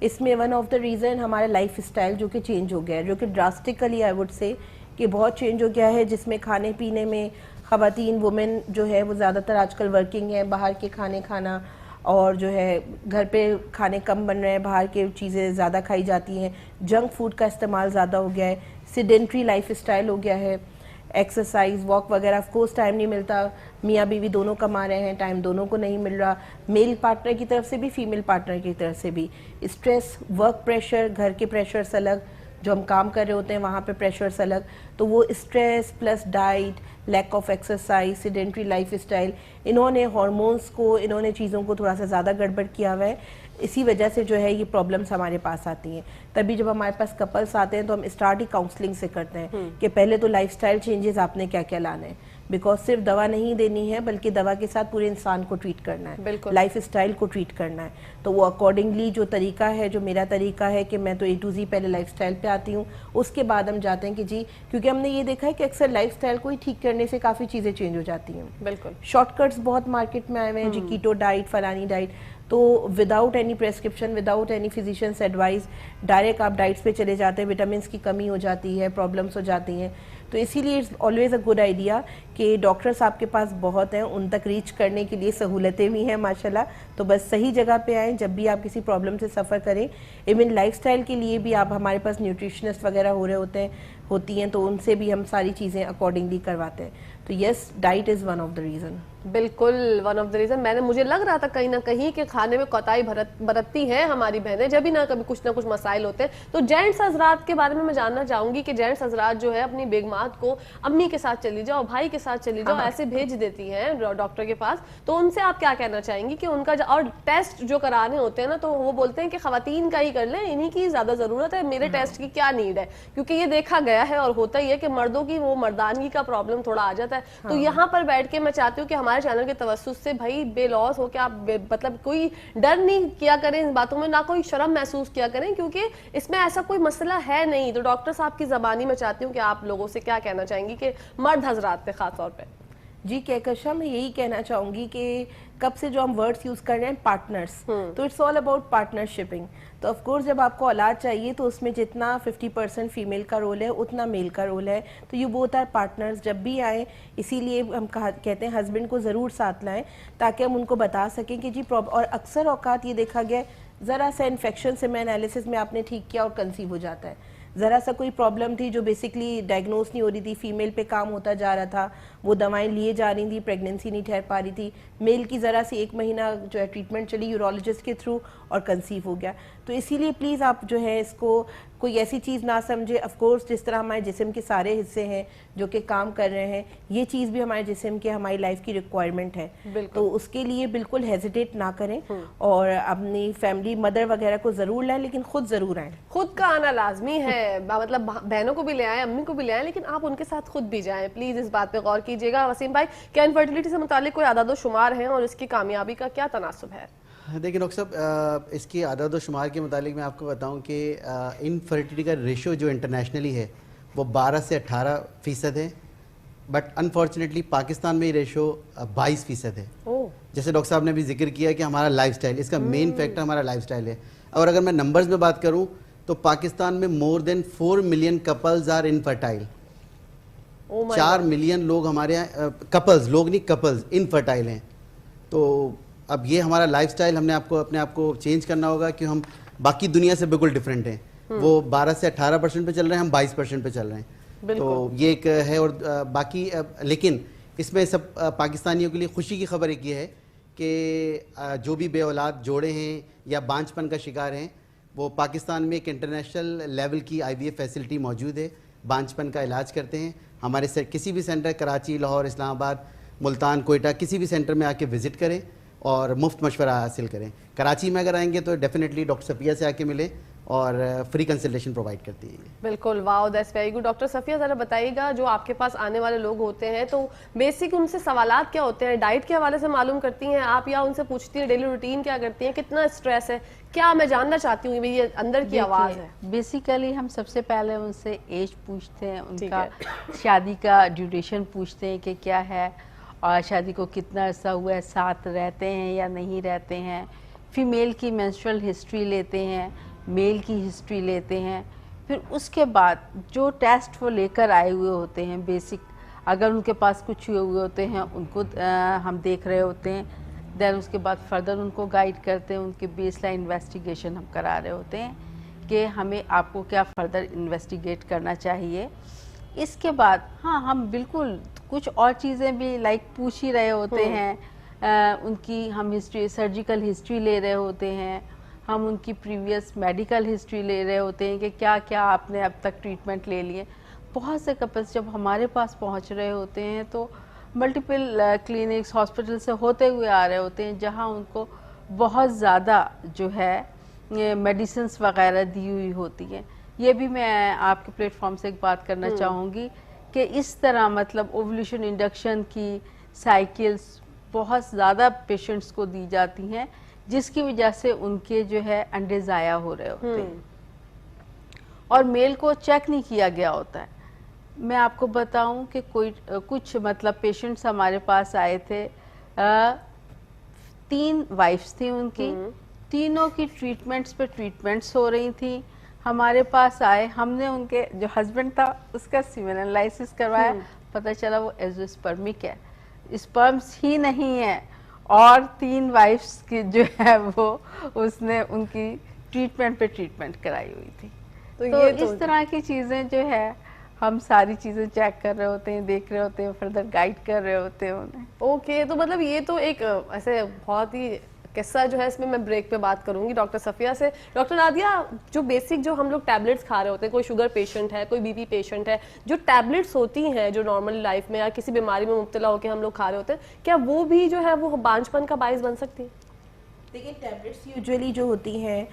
इसमें वन ऑफ द रीज़न हमारा लाइफ स्टाइल जो कि चेंज हो गया है, जो कि ड्रास्टिकली आई वुड से कि बहुत चेंज हो गया है, जिसमें खाने पीने में ख़वातीन वुमेन जो है वो ज़्यादातर आजकल वर्किंग है, बाहर के खाने खाना और जो है घर पे खाने कम बन रहे हैं, बाहर के चीज़ें ज़्यादा खाई जाती हैं, जंक फूड का इस्तेमाल ज़्यादा हो गया है, सीडेंट्री लाइफ स्टाइल हो गया है, एक्सरसाइज वॉक वगैरह ऑफ कोर्स टाइम नहीं मिलता, मियाँ बीवी दोनों कमा रहे हैं, टाइम दोनों को नहीं मिल रहा, मेल पार्टनर की तरफ से भी फीमेल पार्टनर की तरफ से भी। स्ट्रेस, वर्क प्रेशर, घर के प्रेशर्स अलग, जो हम काम कर रहे होते हैं वहाँ पे प्रेशर्स अलग, तो वो stress plus diet, lack of exercise, sedentary lifestyle, इन्होंने हार्मोन्स को, इन्होंने चीज़ों को थोड़ा सा ज़्यादा गड़बड़ किया हुआ है। इसी वजह से जो है ये प्रॉब्लम्स हमारे पास आती हैं। तभी जब हमारे पास कपल्स आते हैं तो हम स्टार्ट ही काउंसलिंग से करते हैं कि पहले तो लाइफस्टाइल चेंजेस आपने क्या क्या लाने हैं, बिकॉज सिर्फ दवा नहीं देनी है बल्कि दवा के साथ पूरे इंसान को ट्रीट करना है, लाइफ स्टाइल को ट्रीट करना है। तो वो अकॉर्डिंगली जो तरीका है, जो मेरा तरीका है कि मैं तो A to Z पहले लाइफ स्टाइल पे आती हूँ, उसके बाद हम जाते हैं कि जी, क्योंकि हमने ये देखा है कि अक्सर लाइफ स्टाइल को ही ठीक करने से काफ़ी चीज़ें चेंज हो जाती हैं। बिल्कुल, शॉर्टकट्स बहुत मार्केट में आए हुए हैं जी, कीटो डाइट, फलानी डाइट, तो without any prescription, without any physicians advice direct आप डाइट्स पे चले जाते हैं, विटामिन्स की कमी हो जाती है, प्रॉब्लम्स हो जाती हैं। تو اسی لیے it's always a good idea کہ ڈاکٹرس آپ کے پاس بہت ہیں, ان تک ریچ کرنے کے لیے سہولتیں بھی ہیں ماشاءاللہ. تو بس صحیح جگہ پہ آئیں جب بھی آپ کسی پرابلم سے سفر کریں. ایون لائف اسٹائل کے لیے بھی آپ, ہمارے پاس نیوٹریشنسٹ وغیرہ ہوتی ہیں تو ان سے بھی ہم ساری چیزیں اکارڈنگلی کرواتے ہیں. تو yes, diet is one of the reason. بالکل ون آف دا ریزن. مجھے لگ رہا تھا کہیں نہ کہیں کہ کھانے میں کوتاہی برتتی ہیں ہماری بہنیں, جب بھی نہ کچھ مسائل ہوتے ہیں. تو جینٹس حضرات کے بارے میں جاننا چاہوں گی کہ جینٹس حضرات جو ہے اپنی بیگمات کو امی کے ساتھ چلی جاؤ, بھائی کے ساتھ چلی جاؤ, ایسے بھیج دیتی ہیں ڈاکٹر کے پاس. تو ان سے آپ کیا کہنا چاہیں گی کہ ان کا اور ٹیسٹ جو کرانے ہوتے ہیں نا, تو وہ بولتے ہیں کہ خواتین کا ہی کر لیں, انہی کی زیادہ ضرورت ہے, میرے ٹیسٹ کی کیا نیڈ ہے, کیونکہ یہ دیکھا گیا ہے اور ہوتا ہی ہے کہ مردوں کی وہ مردانگی کا پرابلم تھوڑا آ جاتا ہے. تو یہاں پر بیٹھ کے میں چاہتی ہوں کہ ہمارے چینل کے توسط سے بھائی بے لوس ہو کے آپ مطلب کوئی ڈر نہیں کیا کریں ان باتوں میں, نہ کوئی شرم محسوس کیا کریں, کیونکہ اس میں ایسا کوئی مسئلہ ہے نہیں. تو ڈاکٹر صاحب کی زبانی میں چاہتی ہوں کہ آپ لوگوں سے کیا کہنا چاہیں گی کہ مرد حضرات پہ خاص طور پہ. جی کہکشاں, میں یہی کہنا چاہوں گی کہ کب سے جو ہم ورڈز یوز کر رہے ہیں پارٹنرز, تو اٹس آل اباؤٹ پارٹنرشپنگ. تو آف کورس جب آپ کو اولاد چاہیے تو اس میں جتنا 50% فیمیل کا رول ہے اتنا میل کا رول ہے. تو یو بوتھ آر پارٹنرز. جب بھی آئیں, اسی لیے ہم کہتے ہیں ہسبینڈ کو ضرور ساتھ لائیں تاکہ ہم ان کو بتا سکیں کہ جی اور اکثر اوقات یہ دیکھا گیا ذرا سا انفیکشن سے میں انالیسس میں آپ نے ٹھیک کیا اور کنسیو ہو جاتا ہے. ذرا سا کوئی پرابلم تھی جو بیسکلی ڈائگنوز نہیں ہو رہی تھی, فیمیل پہ کام ہوتا جا رہا تھا, وہ دوائیں لیے جا رہی تھی, پریگننسی نہیں ٹھہر پا رہی تھی, میل کی ذرا سی 1 مہینہ جو ہے ٹریٹمنٹ چلی یورولوجسٹ کے تھرو اور کنسیو ہو گیا. تو اسی لیے پلیز آپ جو ہے اس کو کوئی ایسی چیز نہ سمجھے. آف کورس جس طرح ہمارے جسم کے سارے حصے ہیں جو کہ کام کر رہے ہیں, یہ چیز بھی ہمارے جسم کے ہماری لائف کی ریکوائرمنٹ ہے. تو اس کے لیے بالکل ہیزیٹیٹ نہ کریں اور اپنی فیملی مدر وغیرہ کو ضرور لائیں, لیکن خود ضرور آئیں. خود کا آنا لازمی ہے, مطلب بہنوں کو بھی لے آئیں, امی کو بھی لے آئیں, لیکن آپ ان کے ساتھ خود بھی جائیں. پلیز اس بات پہ غور کیجیے گا. وسیم بھائی, کیا انفرٹیلٹی سے متعلق کوئی اعداد و شمار ہیں اور اس کی کامیابی کا کیا تناسب ہے؟ دیکھیں ڈاکٹر صاحب, اس کی اعداد و شمار کے متعلق میں آپ کو بتاؤں کہ انفرٹیلٹی کا ریشو جو انٹرنیشنلی ہے وہ 12 سے 18% ہے, بٹ انفارچونیٹلی پاکستان میں یہ ریشو 22% ہے. جیسے ڈاکٹر صاحب نے بھی ذکر کیا کہ ہمارا لائف سٹائل, اس کا مین فیکٹر ہمارا لائف سٹائل ہے. اور اگر میں نمبرز میں بات کروں تو پاکستان میں more than 4 million couples are infertile. 4 million لوگ ہمارے یہاں کپلز, لوگ نہیں کپلز, انفرٹائل ہیں. تو اب یہ ہمارا لائف سٹائل ہم نے اپنے آپ کو چینج کرنا ہوگا کہ ہم باقی دنیا سے بالکل ڈفرینٹ ہیں. وہ 12 سے 18% پہ چل رہے ہیں, ہم 22% پہ چل رہے ہیں. تو یہ ایک ہے. اور باقی لیکن اس میں سب پاکستانیوں کے لیے خوشی کی خبر ایک یہ ہے کہ جو بھی بے اولاد جوڑے ہیں یا بانجھ پن کا شکار ہیں, وہ پاکستان میں ایک انٹرنیشنل لیول کی IVF فیسلٹی موجود ہے. بانجھ پن کا علاج کرتے ہیں. ہمارے کسی بھی سینٹر, کراچی, لاہور, اسلام آباد, ملتان, کوئٹہ, کسی بھی سینٹر میں آ کے وزٹ کریں اور مفت مشورہ حاصل کریں. کراچی میں اگر آئیں گے تو ڈیفینیٹلی ڈاکٹر صفیہ سے آ کے ملیں اور فری کنسلٹیشن پرووائڈ کرتی ہیں. بالکل, wow, that's very good. Doctor Safia ذرا بتائیے گا, جو آپ کے پاس آنے والے لوگ ہوتے ہیں تو بیسک ان سے سوالات کیا ہوتے ہیں؟ ڈائٹ کے حوالے سے معلوم کرتی ہیں آپ یا ان سے پوچھتی ہیں ڈیلی روٹین کیا کرتی ہیں, کتنا اسٹریس ہے, کیا میں جاننا چاہتی ہوں, میری اندر کی آواز ہے. بیسیکلی ہم سب سے پہلے ان سے ایج پوچھتے ہیں, ان کا شادی کا ڈیوریشن پوچھتے ہیں کہ کیا ہے, اور شادی کو کتنا عرصہ ہوا ہے, ساتھ رہتے ہیں یا نہیں رہتے ہیں. فیمیل کی مینسٹرل ہسٹری لیتے ہیں, میل کی ہسٹری لیتے ہیں. پھر اس کے بعد جو ٹیسٹ وہ لے کر آئے ہوئے ہوتے ہیں بیسک, اگر ان کے پاس کچھ ہوئے ہوتے ہیں ان کو ہم دیکھ رہے ہوتے ہیں. دین اس کے بعد فردر ان کو گائیڈ کرتے ہیں, ان کے بیس لائن انویسٹیگیشن ہم کرا رہے ہوتے ہیں کہ ہمیں آپ کو کیا فردر انویسٹیگیٹ کرنا چاہیے. اس کے بعد ہاں ہم بالکل کچھ اور چیزیں بھی لائک پوچھ ہی رہے ہوتے ہیں. ان کی ہم ہسٹری, سرجیکل ہسٹری لے رہے ہوتے ہیں, ہم ان کی پریویس میڈیکل ہسٹری لے رہے ہوتے ہیں کہ کیا کیا آپ نے اب تک ٹریٹمنٹ لے لیے. بہت سے کپلس جب ہمارے پاس پہنچ رہے ہوتے ہیں تو ملٹیپل کلینکس, ہاسپٹل سے ہوتے ہوئے آ رہے ہوتے ہیں جہاں ان کو بہت زیادہ جو ہے میڈیسنس وغیرہ دی ہوئی ہوتی ہیں. یہ بھی میں آپ کے پلیٹ فارم سے ایک بات کرنا چاہوں گی کہ اس طرح مطلب اوولیوشن انڈکشن کی سائیکلز بہت زیادہ پیشنٹس کو دی جاتی ہیں, جس کی وجہ سے ان کے جو ہے انڈے ضائع ہو رہے ہوتے ہیں اور میل کو چیک نہیں کیا گیا ہوتا ہے. میں آپ کو بتاؤں کہ کچھ مطلب پیشنٹس ہمارے پاس آئے تھے, 3 وائفس تھیں ان کی, تینوں کی ٹریٹمنٹس پہ ٹریٹمنٹس ہو رہی تھیں, ہمارے پاس آئے, ہم نے ان کے جو ہسبینڈ تھا اس کا سیمن انالائسس کروایا, پتہ چلا وہ ایزوسپرمک ہے, اسپرمس ہی نہیں ہے, اور 3 وائفس کی جو ہے وہ اس نے ان کی ٹریٹمنٹ پہ ٹریٹمنٹ کرائی ہوئی تھی. تو اس طرح کی چیزیں جو ہے ہم ساری چیزیں چیک کر رہے ہوتے ہیں, دیکھ رہے ہوتے ہیں, فردر گائیڈ کر رہے ہوتے ہیں انہیں. اوکے, تو مطلب یہ تو ایک ایسے بہت ہی قصہ جو ہے, اس میں بریک پہ بات کروں گی ڈاکٹر صفیہ سے. ڈاکٹر نادیہ, جو بیسک جو ہم لوگ ٹیبلٹس کھا رہے ہوتے ہیں, کوئی شوگر پیشنٹ ہے, کوئی بی پی پیشنٹ ہے, جو ٹیبلٹس ہوتی ہیں جو نارمل لائف میں یا کسی بیماری میں مبتلا ہو کے ہم لوگ کھا رہے ہوتے ہیں, کیا وہ بھی جو ہے وہ بانجپن کا باعث بن سکتی ہیں؟ دیکھیں ٹیبلٹس یوزولی جو ہوتی ہیں,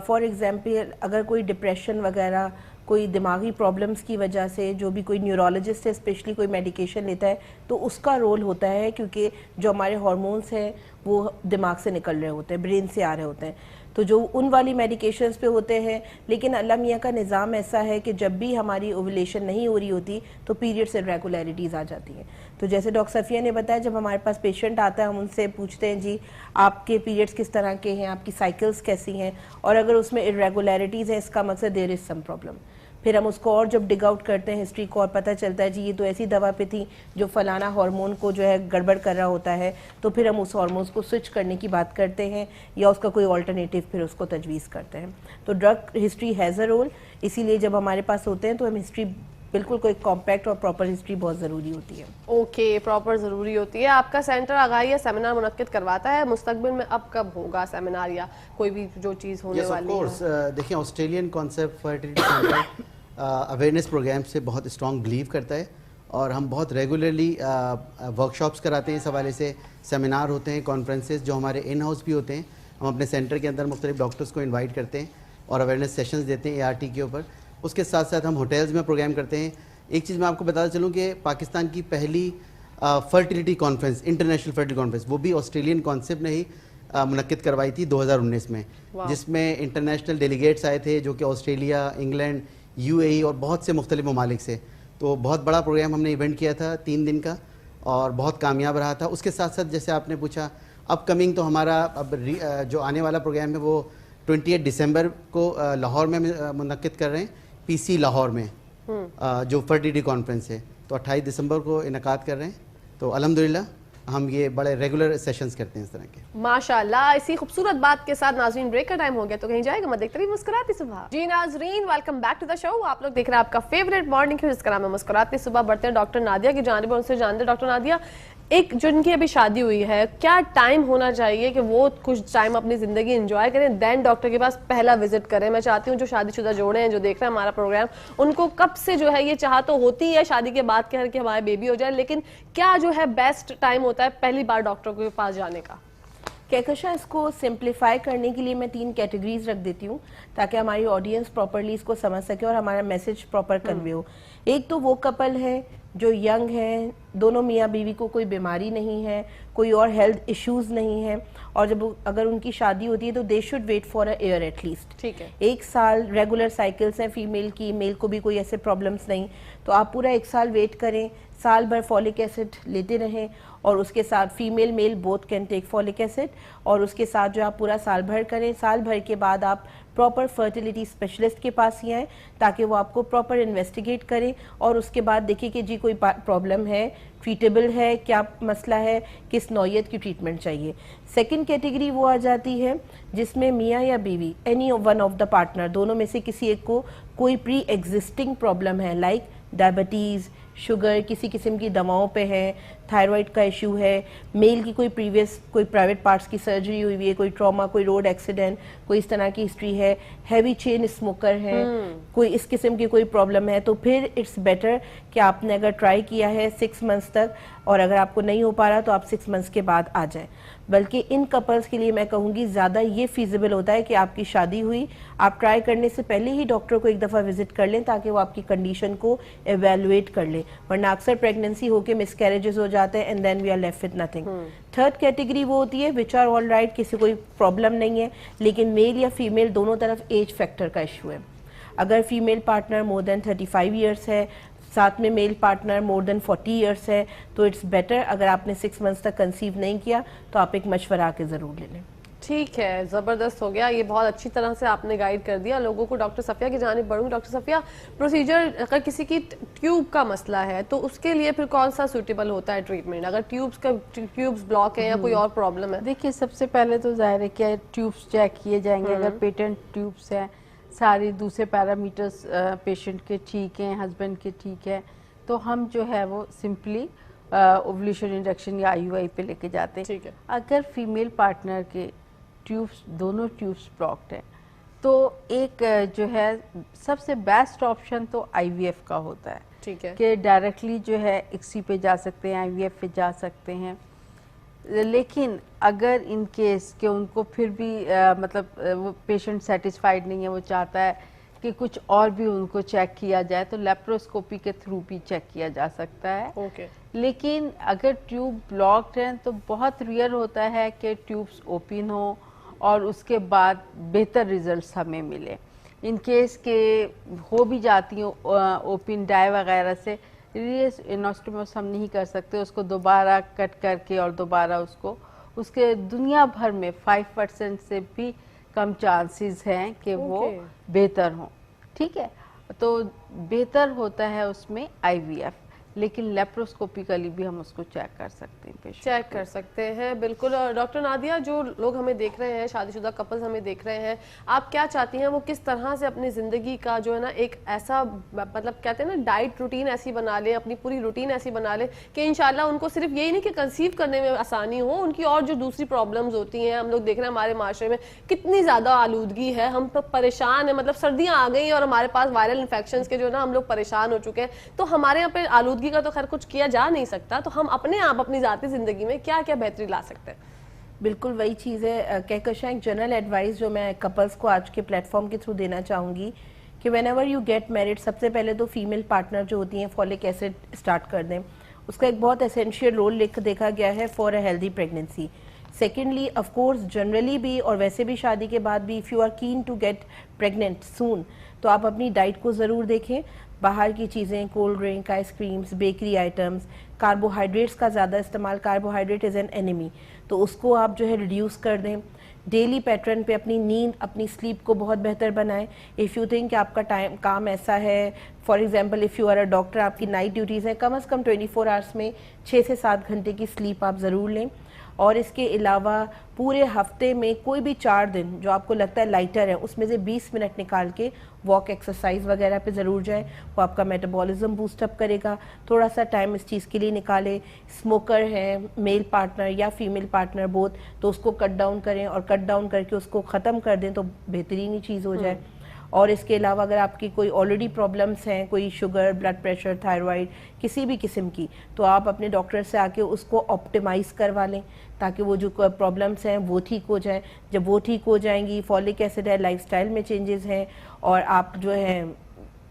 فار ایگزامپل اگر کوئی ڈپریشن وغیرہ, کوئی دماغی پرابلمس کی وجہ سے جو بھی کوئی نیورولوجسٹ ہے اسپیشلی کوئی میڈیکیشن لیتا ہے, تو اس کا رول ہوتا ہے, کیونکہ جو ہمارے ہارمونس ہیں وہ دماغ سے نکل رہے ہوتے ہیں, برین سے آ رہے ہوتے ہیں, تو جو ان والی میڈیکیشنز پہ ہوتے ہیں. لیکن اللہ میاں کا نظام ایسا ہے کہ جب بھی ہماری اوولیشن نہیں ہو رہی ہوتی تو پیریڈس irregularities آ جاتی ہیں. تو جیسے ڈاکٹر صفیہ نے بتایا, جب ہمارے پاس پیشنٹ آتا ہے ہم ان سے پوچھتے ہیں جی آپ کے پیریڈس کس طرح کے ہیں, آپ کی سائیکلز کیسی ہیں, اور اگر اس میں irregularities ہیں اس کا مقصد there is some problem. پھر ہم اس کو اور جب ڈگ آؤٹ کرتے ہیں ہسٹری کو, اور پتہ چلتا ہے جی یہ تو ایسی دوا پہ تھی جو فلانا ہارمون کو جو ہے گڑبڑ کر رہا ہوتا ہے, تو پھر ہم اس ہارمونس کو سوئچ کرنے کی بات کرتے ہیں یا اس کا کوئی آلٹرنیٹیو پھر اس کو تجویز کرتے ہیں. تو drug history has a role, اسی لیے جب ہمارے پاس ہوتے ہیں تو ہم ہسٹری بالکل کوئی کمپیکٹ اور پراپر ہسٹری بہت ضروری ہوتی ہے. اوکے, پراپر ضروری ہوتی ہے. آپ کا سینٹر آگاہی یا سیمینار منعقد کرواتا ہے, مستقبل میں اب کب ہوگا سیمینار یا کوئی بھی جو چیز ہونے والی ہے؟ دیکھیں Australian Concept Fertility Centre awareness programme سے بہت اسٹرانگ بلیو کرتا ہے, اور ہم بہت ریگولرلی ورکشاپس کراتے ہیں اس حوالے سے, سیمینار ہوتے ہیں, کانفرنسز جو ہمارے ان ہاؤس بھی ہوتے ہیں. ہم اپنے سینٹر کے اندر مختلف ڈاکٹرز کو انوائٹ کرتے ہیں اور اویئرنیس سیشنز دیتے ہیں ART کے اوپر. اس کے ساتھ ساتھ ہم ہوٹلز میں پروگرام کرتے ہیں. ایک چیز میں آپ کو بتاتا چلوں کہ پاکستان کی پہلی fertility conference, international fertility conference, وہ بھی آسٹریلین کانسیپٹ نے ہی منعقد کروائی تھی 2019 میں, جس میں انٹرنیشنل ڈیلیگیٹس آئے تھے جو کہ آسٹریلیا, انگلینڈ, UAE اور بہت سے مختلف ممالک سے. تو بہت بڑا پروگرام ہم نے ایونٹ کیا تھا 3 دن کا, اور بہت کامیاب رہا تھا. اس کے ساتھ ساتھ جیسے آپ نے پوچھا اپ کمنگ, تو ہمارا اب جو آنے والا پروگرام ہے وہ 28 دسمبر کو لاہور میں منعقد کر رہے ہیں, PC لاہور میں, جو فرٹیلیٹی کانفرنس ہے, تو 28 دسمبر کو انعقاد کر رہے ہیں. تو الحمدللہ ہم یہ بڑے ریگولر سیشنز کرتے ہیں اس طرح کے. ماشاءاللہ. اسی خوبصورت بات کے ساتھ ناظرین بریک کا ٹائم ہو گیا, تو کہیں جائے گا مت, دیکھتے رہیے مسکراتی صبح. جی ناظرین, ویلکم بیک ٹو دا شو. آپ لوگ دیکھ رہے ہیں آپ کا فیوریٹ مارننگ شو جس کا نام ہے مسکراتی صبح. بڑھتے ہیں ڈاکٹر نادیہ کی جانب, ان سے جانتے ہیں ڈاکٹر نادیہ, ایک جن کی ابھی شادی ہوئی ہے, کیا ٹائم ہونا چاہیے کہ وہ کچھ ٹائم اپنی زندگی انجوائے کریں, دین ڈاکٹر کے پاس پہلا وزٹ کریں؟ میں چاہتی ہوں جو شادی شدہ جوڑے ہیں جو دیکھ رہے ہیں ہمارا پروگرام, ان کو کب سے جو ہے یہ چاہ تو ہوتی ہے شادی کے بعد کہ ہمارے بیبی ہو جائے, لیکن کیا جو ہے بیسٹ ٹائم ہوتا ہے پہلی بار ڈاکٹر کے پاس جانے کا؟ کہکشاں اس کو سمپلیفائی کرنے کے لیے میں 3 کیٹیگریز رکھ دیتی ہوں تاکہ ہماری آڈینس پراپرلی اس کو سمجھ سکے اور ہمارا میسج پراپر کنوے ہو. ایک تو وہ کپل ہے جو ینگ ہیں, دونوں میاں بیوی کو کوئی بیماری نہیں ہے, کوئی اور ہیلتھ ایشوز نہیں ہیں, اور جب اگر ان کی شادی ہوتی ہے تو they should wait for a year at least. ٹھیک ہے, 1 سال ریگولر سائیکلز ہیں فیمیل کی, میل کو بھی کوئی ایسے پرابلمس نہیں, تو آپ پورا 1 سال ویٹ کریں, سال بھر فولک ایسڈ لیتے رہیں, اور اس کے ساتھ female male both can take folic acid, اور اس کے ساتھ جو آپ پورا سال بھر کریں. سال بھر کے بعد آپ پراپر فرٹیلیٹی اسپیشلسٹ کے پاس ہی آئیں تاکہ وہ آپ کو پراپر انویسٹیگیٹ کریں, اور اس کے بعد دیکھیں کہ جی کوئی پرابلم ہے, ٹریٹیبل ہے, کیا مسئلہ ہے, کس نوعیت کی ٹریٹمنٹ چاہیے. سیکنڈ کیٹیگری وہ آ جاتی ہے جس میں میاں یا بیوی any one of the partner, دونوں میں سے کسی ایک کو کوئی پری ایگزسٹنگ پرابلم ہے, لائک ڈائبٹیز, شوگر, کسی قسم کی دواؤں پہ ہے, تھائرائڈ کا ایشو ہے, میل کی کوئی پریویس کوئی پرائیویٹ پارٹس کی سرجری ہوئی ہوئی ہے, کوئی ٹراما, کوئی روڈ ایکسیڈنٹ, کوئی اس طرح کی ہسٹری ہے, ہیوی چین اسموکر ہے, کوئی اس قسم کی کوئی پرابلم ہے, تو پھر اٹس بیٹر کہ آپ نے اگر ٹرائی کیا ہے 6 منتھس تک, اور اگر آپ کو نہیں ہو پا رہا تو آپ 6 منتھس کے بعد آ جائیں. بلکہ ان کپلز کے لیے میں کہوں گی زیادہ یہ فیزیبل ہوتا ہے کہ آپ کی شادی ہوئی, آپ ٹرائی کرنے سے پہلے ہی ڈاکٹر کو ایک دفعہ وزٹ کر لیں تاکہ وہ آپ کی کنڈیشن کو ایویلویٹ کر لیں, ورنہ اکثر پریگننسی ہو کے مس کیریجز ہو جاتے ہیں and then we are left with nothing. Third category وہ ہوتی ہے وچ آر آل رائٹ, کسی کوئی پرابلم نہیں ہے, لیکن میل یا فیمیل دونوں طرف ایج فیکٹر کا ایشو ہے. اگر فیمیل پارٹنر مور دین 35 ایئرس ہے, ساتھ میں میل پارٹنر مور دین 40 ایئرس ہے, تو اٹس بیٹر اگر آپ نے 6 منتھس تک کنسیو نہیں کیا تو آپ ایک مشورہ کے ضرور لے لیں. ٹھیک ہے, زبردست ہو گیا, یہ بہت اچھی طرح سے آپ نے گائیڈ کر دیا لوگوں کو. ڈاکٹر صفیہ کی جانب بڑھوں. ڈاکٹر صفیہ, پروسیجر اگر کسی کی ٹیوب کا مسئلہ ہے تو اس کے لیے پھر کون سا سوٹیبل ہوتا ہے ٹریٹمنٹ, اگر ٹیوبس بلاک ہے یا کوئی اور پرابلم ہے؟ دیکھیے سب سے پہلے تو ظاہر ہے کہ ٹیوبس چیک کیے جائیں گے. اگر پیٹنٹ ٹیوبس ہیں, ساری دوسرے پیرامیٹرز پیشنٹ کے ٹھیک ہیں, ہسبینڈ کے ٹھیک ہے, تو ہم جو ہے وہ سمپلی اوولیوشن انڈکشن یا آئی یو آئی پہ لے کے جاتے ہیں. ٹھیک ہے. اگر فیمیل پارٹنر کے ٹیوبس دونوں ٹیوبس بلاکڈ ہیں تو ایک جو ہے سب سے بیسٹ آپشن تو آئی وی ایف کا ہوتا ہے. ٹھیک ہے. کہ ڈائریکٹلی جو ہے اکسی پہ جا سکتے ہیں, آئی وی ایف پہ جا سکتے ہیں. لیکن اگر ان کیس کہ ان کو پھر بھی مطلب وہ پیشنٹ سیٹسفائیڈ نہیں ہے, وہ چاہتا ہے کہ کچھ اور بھی ان کو چیک کیا جائے, تو لیپروسکوپی کے تھرو بھی چیک کیا جا سکتا ہے. اوکے. لیکن اگر ٹیوب بلاکڈ ہیں تو بہت ریئر ہوتا ہے کہ ٹیوبس اوپن ہوں اور اس کے بعد بہتر ریزلٹس ہمیں ملے. ان کیس کہ ہو بھی جاتی ہیں اوپن ڈائی وغیرہ سے, انوسٹوموس ہم نہیں کر سکتے, اس کو دوبارہ کٹ کر کے اور دوبارہ اس کے دنیا بھر میں 5% سے بھی کم چانسز ہیں کہ وہ بہتر ہوں. ٹھیک ہے, تو بہتر ہوتا ہے اس میں آئی وی ایف, لیکن لیپروسکوپیکلی بھی ہم اس کو چیک کر سکتے ہیں, چیک کر سکتے ہیں. بالکل. اور ڈاکٹر نادیہ, جو لوگ ہمیں دیکھ رہے ہیں, شادی شدہ کپلز ہمیں دیکھ رہے ہیں, آپ کیا چاہتی ہیں وہ کس طرح سے اپنی زندگی کا جو ہے نا ایک ایسا مطلب کہتے ہیں نا ڈائٹ روٹین ایسی بنا لیں, اپنی پوری روٹین ایسی بنا لیں کہ انشاءاللہ ان کو صرف یہی نہیں کہ کنسیو کرنے میں آسانی ہو, ان کی اور جو دوسری پرابلمز ہوتی ہیں, ہم لوگ دیکھ رہے ہیں ہمارے معاشرے میں کتنی زیادہ آلودگی ہے, ہم پریشان ہیں, مطلب سردیاں آ گئی ہیں اور ہمارے پاس وائرل انفیکشنز کے جو ہے نا ہم لوگ پریشان ہو چکے ہیں. تو ہمارے یہاں پہ آلودگی کا تو خیر کچھ کیا جا نہیں سکتا, تو ہم اپنے آپ اپنی ذاتی زندگی میں کیا کیا بہتری لا سکتے ہیں؟ بالکل وہی چیز ہے. کہکشاں ایک جنرل ایڈوائس جو میں کپلز کو آج کے پلیٹ فارم کے تھرو دینا چاہوں گی کہ whenever you get married, سب سے پہلے تو فیمیل پارٹنر جو ہوتی ہیں فولک ایسڈ اسٹارٹ کر دیں. اس کا ایک بہت اسینشیل رول دیکھا گیا ہے for a healthy pregnancy. Secondly of course generally بھی اور ویسے بھی شادی کے بعد بھی, if you are keen to get pregnant soon, تو آپ اپنی ڈائٹ کو ضرور دیکھیں. باہر کی چیزیں, cold drink, ice creams, bakery items, carbohydrates کا زیادہ استعمال, کاربوہائیڈریٹ از این اینیمی, تو اس کو آپ جو ہے ریڈیوس کر دیں. ڈیلی پیٹرن پہ اپنی نیند, اپنی سلیپ کو بہت بہتر بنائیں. اف یو تھنک کہ آپ کا کام ایسا ہے, for example if you are a doctor, آپ کی نائٹ ڈیوٹیز ہیں, کم از کم 24 آورس میں 6 سے 7 گھنٹے کی سلیپ آپ ضرور لیں. اور اس کے علاوہ پورے ہفتے میں کوئی بھی 4 دن جو آپ کو لگتا ہے لائٹر ہے, اس میں سے 20 منٹ نکال کے واک, ایکسرسائز وغیرہ پہ ضرور جائیں. وہ آپ کا میٹابولزم بوسٹ اپ کرے گا. تھوڑا سا ٹائم اس چیز کے لیے نکالیں. اسموکر ہے میل پارٹنر یا فیمیل پارٹنر بوتھ, تو اس کو کٹ ڈاؤن کریں, اور کٹ ڈاؤن کر کے اس کو ختم کر دیں تو بہترین ہی چیز ہو جائے. اور اس کے علاوہ اگر آپ کی کوئی آلریڈی پرابلمس ہیں, کوئی شوگر, بلڈ پریشر, تھائرائڈ, کسی بھی قسم کی, تو آپ اپنے ڈاکٹر سے آ کے اس کو آپٹیمائز کروا لیں تاکہ وہ جو پرابلمس ہیں وہ ٹھیک ہو جائیں. جب وہ ٹھیک ہو جائیں گی, فولک ایسڈ ہے, لائف سٹائل میں چینجز ہیں, اور آپ جو ہے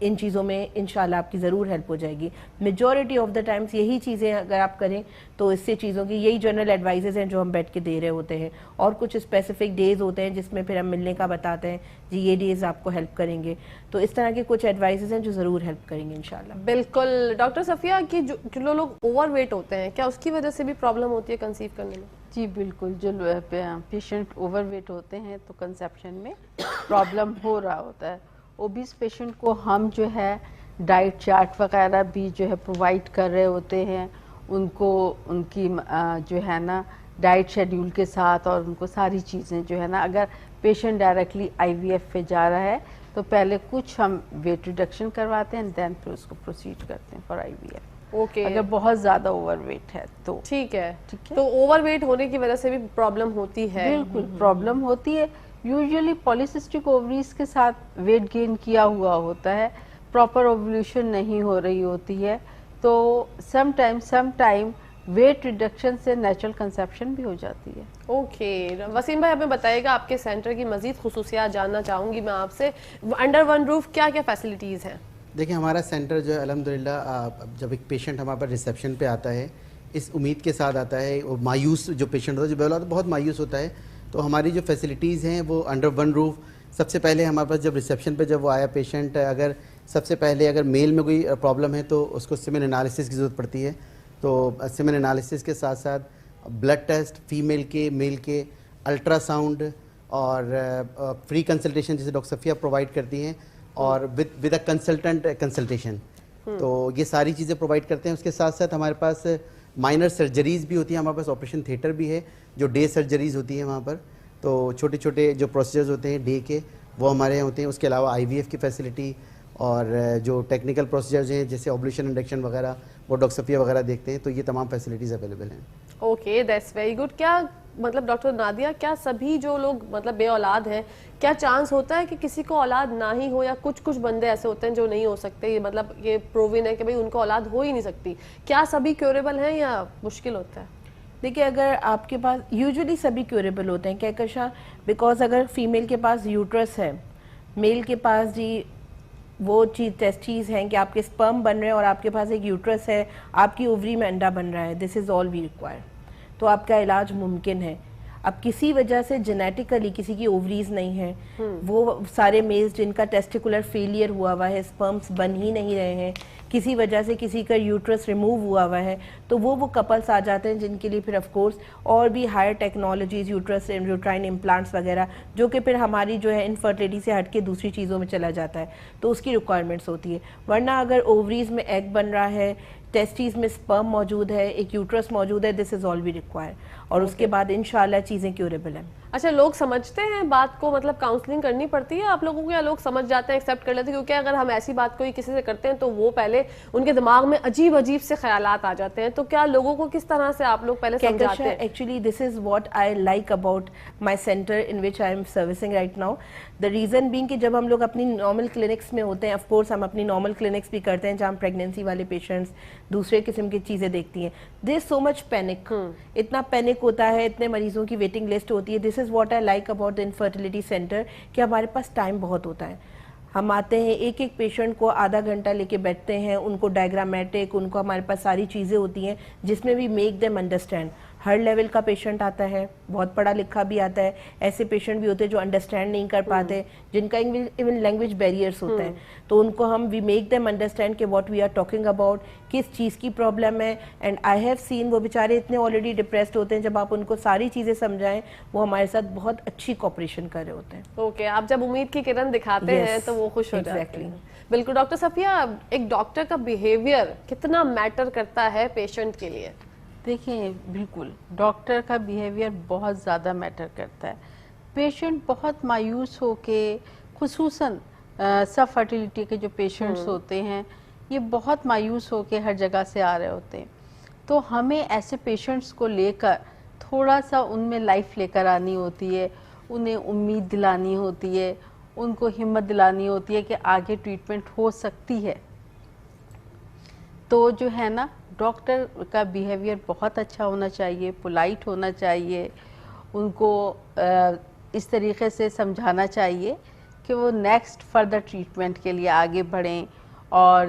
ان چیزوں میں انشاءاللہ آپ کی ضرور ہیلپ ہو جائے گی. میجورٹی آف دا ٹائمز یہی چیزیں اگر آپ کریں تو اس سے چیزوں کی یہی جنرل ایڈوائزز ہیں جو ہم بیٹھ کے دے رہے ہوتے ہیں. اور کچھ اسپیسیفک ڈیز ہوتے ہیں جس میں پھر ہم ملنے کا بتاتے ہیں, جی یہ ڈیز آپ کو ہیلپ کریں گے. تو اس طرح کے کچھ ایڈوائزز ہیں جو ضرور ہیلپ کریں گے انشاءاللہ. بالکل. ڈاکٹر صفیہ کی جو لوگ اوور ویٹ ہوتے ہیں, کیا اس کی وجہ سے بھی پرابلم ہوتی ہے کنسیو کرنے میں؟ جی بالکل. جو پیشنٹ اوور ویٹ ہوتے ہیں تو کنسیپشن میں پرابلم ہو رہا ہوتا ہے. اوبیس پیشنٹ کو ہم جو ہے ڈائٹ چارٹ وغیرہ بھی جو ہے پرووائڈ کر رہے ہوتے ہیں, ان کو ان کی جو ہے نا ڈائٹ شیڈیول کے ساتھ, اور ان کو ساری چیزیں جو ہے نا, اگر پیشنٹ ڈائریکٹلی آئی وی ایف پہ جا رہا ہے تو پہلے کچھ ہم ویٹ ریڈکشن کرواتے ہیں, دین پھر اس کو پروسیڈ کرتے ہیں for I V F. Okay. اگر بہت زیادہ اوور ویٹ ہے تو ٹھیک ہے. تو اوور ویٹ ہونے کی وجہ سے بھی پرابلم ہوتی ہے؟ بالکل پرابلم ہوتی ہے. یوزلی پولیسسٹک اووریز کے ساتھ ویٹ گین کیا ہوا ہوتا ہے, پراپر اوولیوشن نہیں ہو رہی ہوتی ہے, تو سم ٹائم ویٹ ریڈکشن سے نیچرل کنسیپشن بھی ہو جاتی ہے. اوکے. وسیم بھائی ہمیں بتائیے گا, آپ کے سینٹر کی مزید خصوصیات جاننا چاہوں گی میں آپ سے. انڈر ون روف کیا کیا فیسلٹیز ہیں؟ دیکھیں ہمارا سینٹر جو ہے الحمدللہ, جب ایک پیشنٹ ہمارے پاس ریسیپشن پہ آتا ہے اس امید کے ساتھ آتا ہے, وہ مایوس جو پیشنٹ ہوتا ہے, جو بیولا ہوتا ہے بہت مایوس ہوتا ہے, تو ہماری جو فیسلٹیز ہیں وہ انڈر ون روف. سب سے پہلے ہمارے پاس جب ریسیپشن پہ جب وہ آیا پیشنٹ, اگر سب سے پہلے اگر میل میں کوئی پرابلم ہے تو اس کو سیمن انالیسس کی ضرورت پڑتی ہے. تو سیمن انالیسس کے ساتھ ساتھ بلڈ ٹیسٹ فیمیل کے میل کے, الٹرا ساؤنڈ اور فری کنسلٹیشن جسے ڈاکٹر صفیہ پرووائڈ کرتی ہیں, اور ود اے کنسلٹنٹ کنسلٹیشن. تو یہ ساری چیزیں پرووائڈ کرتے ہیں. اس کے ساتھ ساتھ ہمارے پاس مائنر سرجریز بھی ہوتی ہیں, ہمارے پاس آپریشن تھیٹر بھی ہے جو ڈے سرجریز ہوتی ہیں وہاں پر. تو چھوٹے چھوٹے جو پروسیجرز ہوتے ہیں ڈے کے وہ ہمارے یہاں ہوتے ہیں. اس کے علاوہ IVF کی فیسلٹی اور جو ٹیکنیکل پروسیجرز ہیں جیسے آبلیشن انڈکشن وغیرہ وہ ڈاکٹر صفیہ وغیرہ دیکھتے ہیں. تو یہ تمام فیسلٹیز اویلیبل ہیں. Okay, that's very good. کیا مطلب ڈاکٹر نادیہ, کیا سبھی جو لوگ مطلب بے اولاد ہیں, کیا چانس ہوتا ہے کہ کسی کو اولاد نہ ہی ہو, یا کچھ بندے ایسے ہوتے ہیں جو نہیں ہو سکتے, یہ مطلب یہ پروون ہے کہ بھئی ان کو اولاد ہو ہی نہیں سکتی, کیا سبھی کیوریبل ہیں یا مشکل ہوتا ہے؟ دیکھیے, اگر آپ کے پاس یوزلی سبھی کیوریبل ہوتے ہیں کہکشاں, بیکاز اگر فیمیل کے پاس یوٹرس ہے, میل کے پاس جی وہ ٹیسٹیز ہیں کہ آپ کے سپرم بن رہے ہیں اور آپ کے پاس ایک یوٹرس ہے, آپ کی اووری میں انڈا بن رہا ہے, this is all we require, تو آپ کا علاج ممکن ہے. اب کسی وجہ سے جینیٹیکلی کسی کی اووریز نہیں ہیں, وہ سارے میلز جن کا ٹیسٹیکولر فیلئر ہوا ہوا ہے, سپرمز بن ہی نہیں رہے ہیں, کسی وجہ سے کسی کا یوٹرس ریموو ہوا ہوا ہے, تو وہ کپلس آ جاتے ہیں جن کے لیے پھر آف کورس اور بھی ہائر ٹیکنالوجیز, یوٹرس یوٹرائن امپلانٹس وغیرہ, جو کہ پھر ہماری جو ہے انفرٹیلیٹی سے ہٹ کے دوسری چیزوں میں چلا جاتا ہے, تو اس کی ریکوائرمنٹس ہوتی ہے. ورنہ اگر اووریز میں ایگ بن رہا ہے, ٹیسٹیز میں سپرم موجود ہے, ایک یوٹرس موجود ہے, this is all we require, اور اس کے بعد انشاءاللہ چیزیں کیوریبل ہیں. اچھا, لوگ سمجھتے ہیں بات کو, مطلب کاؤنسلنگ کرنی پڑتی ہے آپ لوگوں کو, یا لوگ سمجھ جاتے ہیں, ایکسیپٹ کر لیتے ہیں؟ کیونکہ اگر ہم ایسی بات کوئی کسی سے کرتے ہیں تو وہ پہلے ان کے دماغ میں عجیب سے خیالات آ جاتے ہیں, تو کیا لوگوں کو کس طرح سے آپ لوگ پہلے سمجھاتے ہیں؟ Actually this is what I like about my centre in which I am servicing right now. The reason being کہ جب ہم لوگ اپنی نارمل کلینکس میں ہوتے ہیں, آف کورس ہم اپنی نارمل کلینکس بھی کرتے ہیں جہاں ہم پریگنینسی والے پیشنٹس دوسرے قسم کی چیزیں دیکھتی ہیں, دیر سو مچ پینک, اتنا پینک ہوتا ہے, اتنے مریضوں کی ویٹنگ لسٹ ہوتی ہے. This is what I like about the infertility centre کہ ہمارے پاس ٹائم بہت ہوتا ہے. ہم آتے ہیں, ایک پیشنٹ کو آدھا گھنٹہ لے کے بیٹھتے ہیں, ان کو ڈائیگرامیٹک, ان کو ہمارے پاس ساری چیزیں ہوتی ہیں جس میں بھی میک دیم انڈرسٹینڈ. ہر لیول کا پیشنٹ آتا ہے, بہت پڑھا لکھا بھی آتا ہے, ایسے پیشنٹ بھی ہوتے ہیں جو انڈرسٹینڈ نہیں کر پاتے, جن کا ایون لینگویج بیریئرس ہوتے ہیں, تو ان کو ہم وی میک دیم انڈرسٹینڈ کہ what we are talking about, کس چیز کی پرابلم ہے. اینڈ آئی ہیو سین وہ بیچارے اتنے آلریڈی ڈپریسڈ ہوتے ہیں, جب آپ ان کو ساری چیزیں سمجھائیں وہ ہمارے ساتھ بہت اچھی کوپریشن کر رہے ہوتے ہیں. اوکے, آپ جب امید کی کرن دکھاتے ہیں تو وہ خوش ہو جاتے ہیں. بالکل. ڈاکٹر صفیہ, ایک ڈاکٹر کا بیہیویئر کتنا میٹر کرتا ہے پیشنٹ کے لیے؟ دیکھیں, بالکل ڈاکٹر کا بیہیویئر بہت زیادہ میٹر کرتا ہے. پیشنٹ بہت مایوس ہو کے, خصوصاً سب فرٹیلیٹی کے جو پیشنٹس ہوتے ہیں, یہ بہت مایوس ہو کے ہر جگہ سے آ رہے ہوتے ہیں, تو ہمیں ایسے پیشنٹس کو لے کر تھوڑا سا ان میں لائف لے کر آنی ہوتی ہے, انہیں امید دلانی ہوتی ہے, ان کو ہمت دلانی ہوتی ہے کہ آگے ٹریٹمنٹ ہو سکتی ہے. تو جو ہے نا, ڈاکٹر کا بیہیویئر بہت اچھا ہونا چاہیے, پولائٹ ہونا چاہیے, ان کو اس طریقے سے سمجھانا چاہیے کہ وہ نیکسٹ فردر ٹریٹمنٹ کے لیے آگے بڑھیں, اور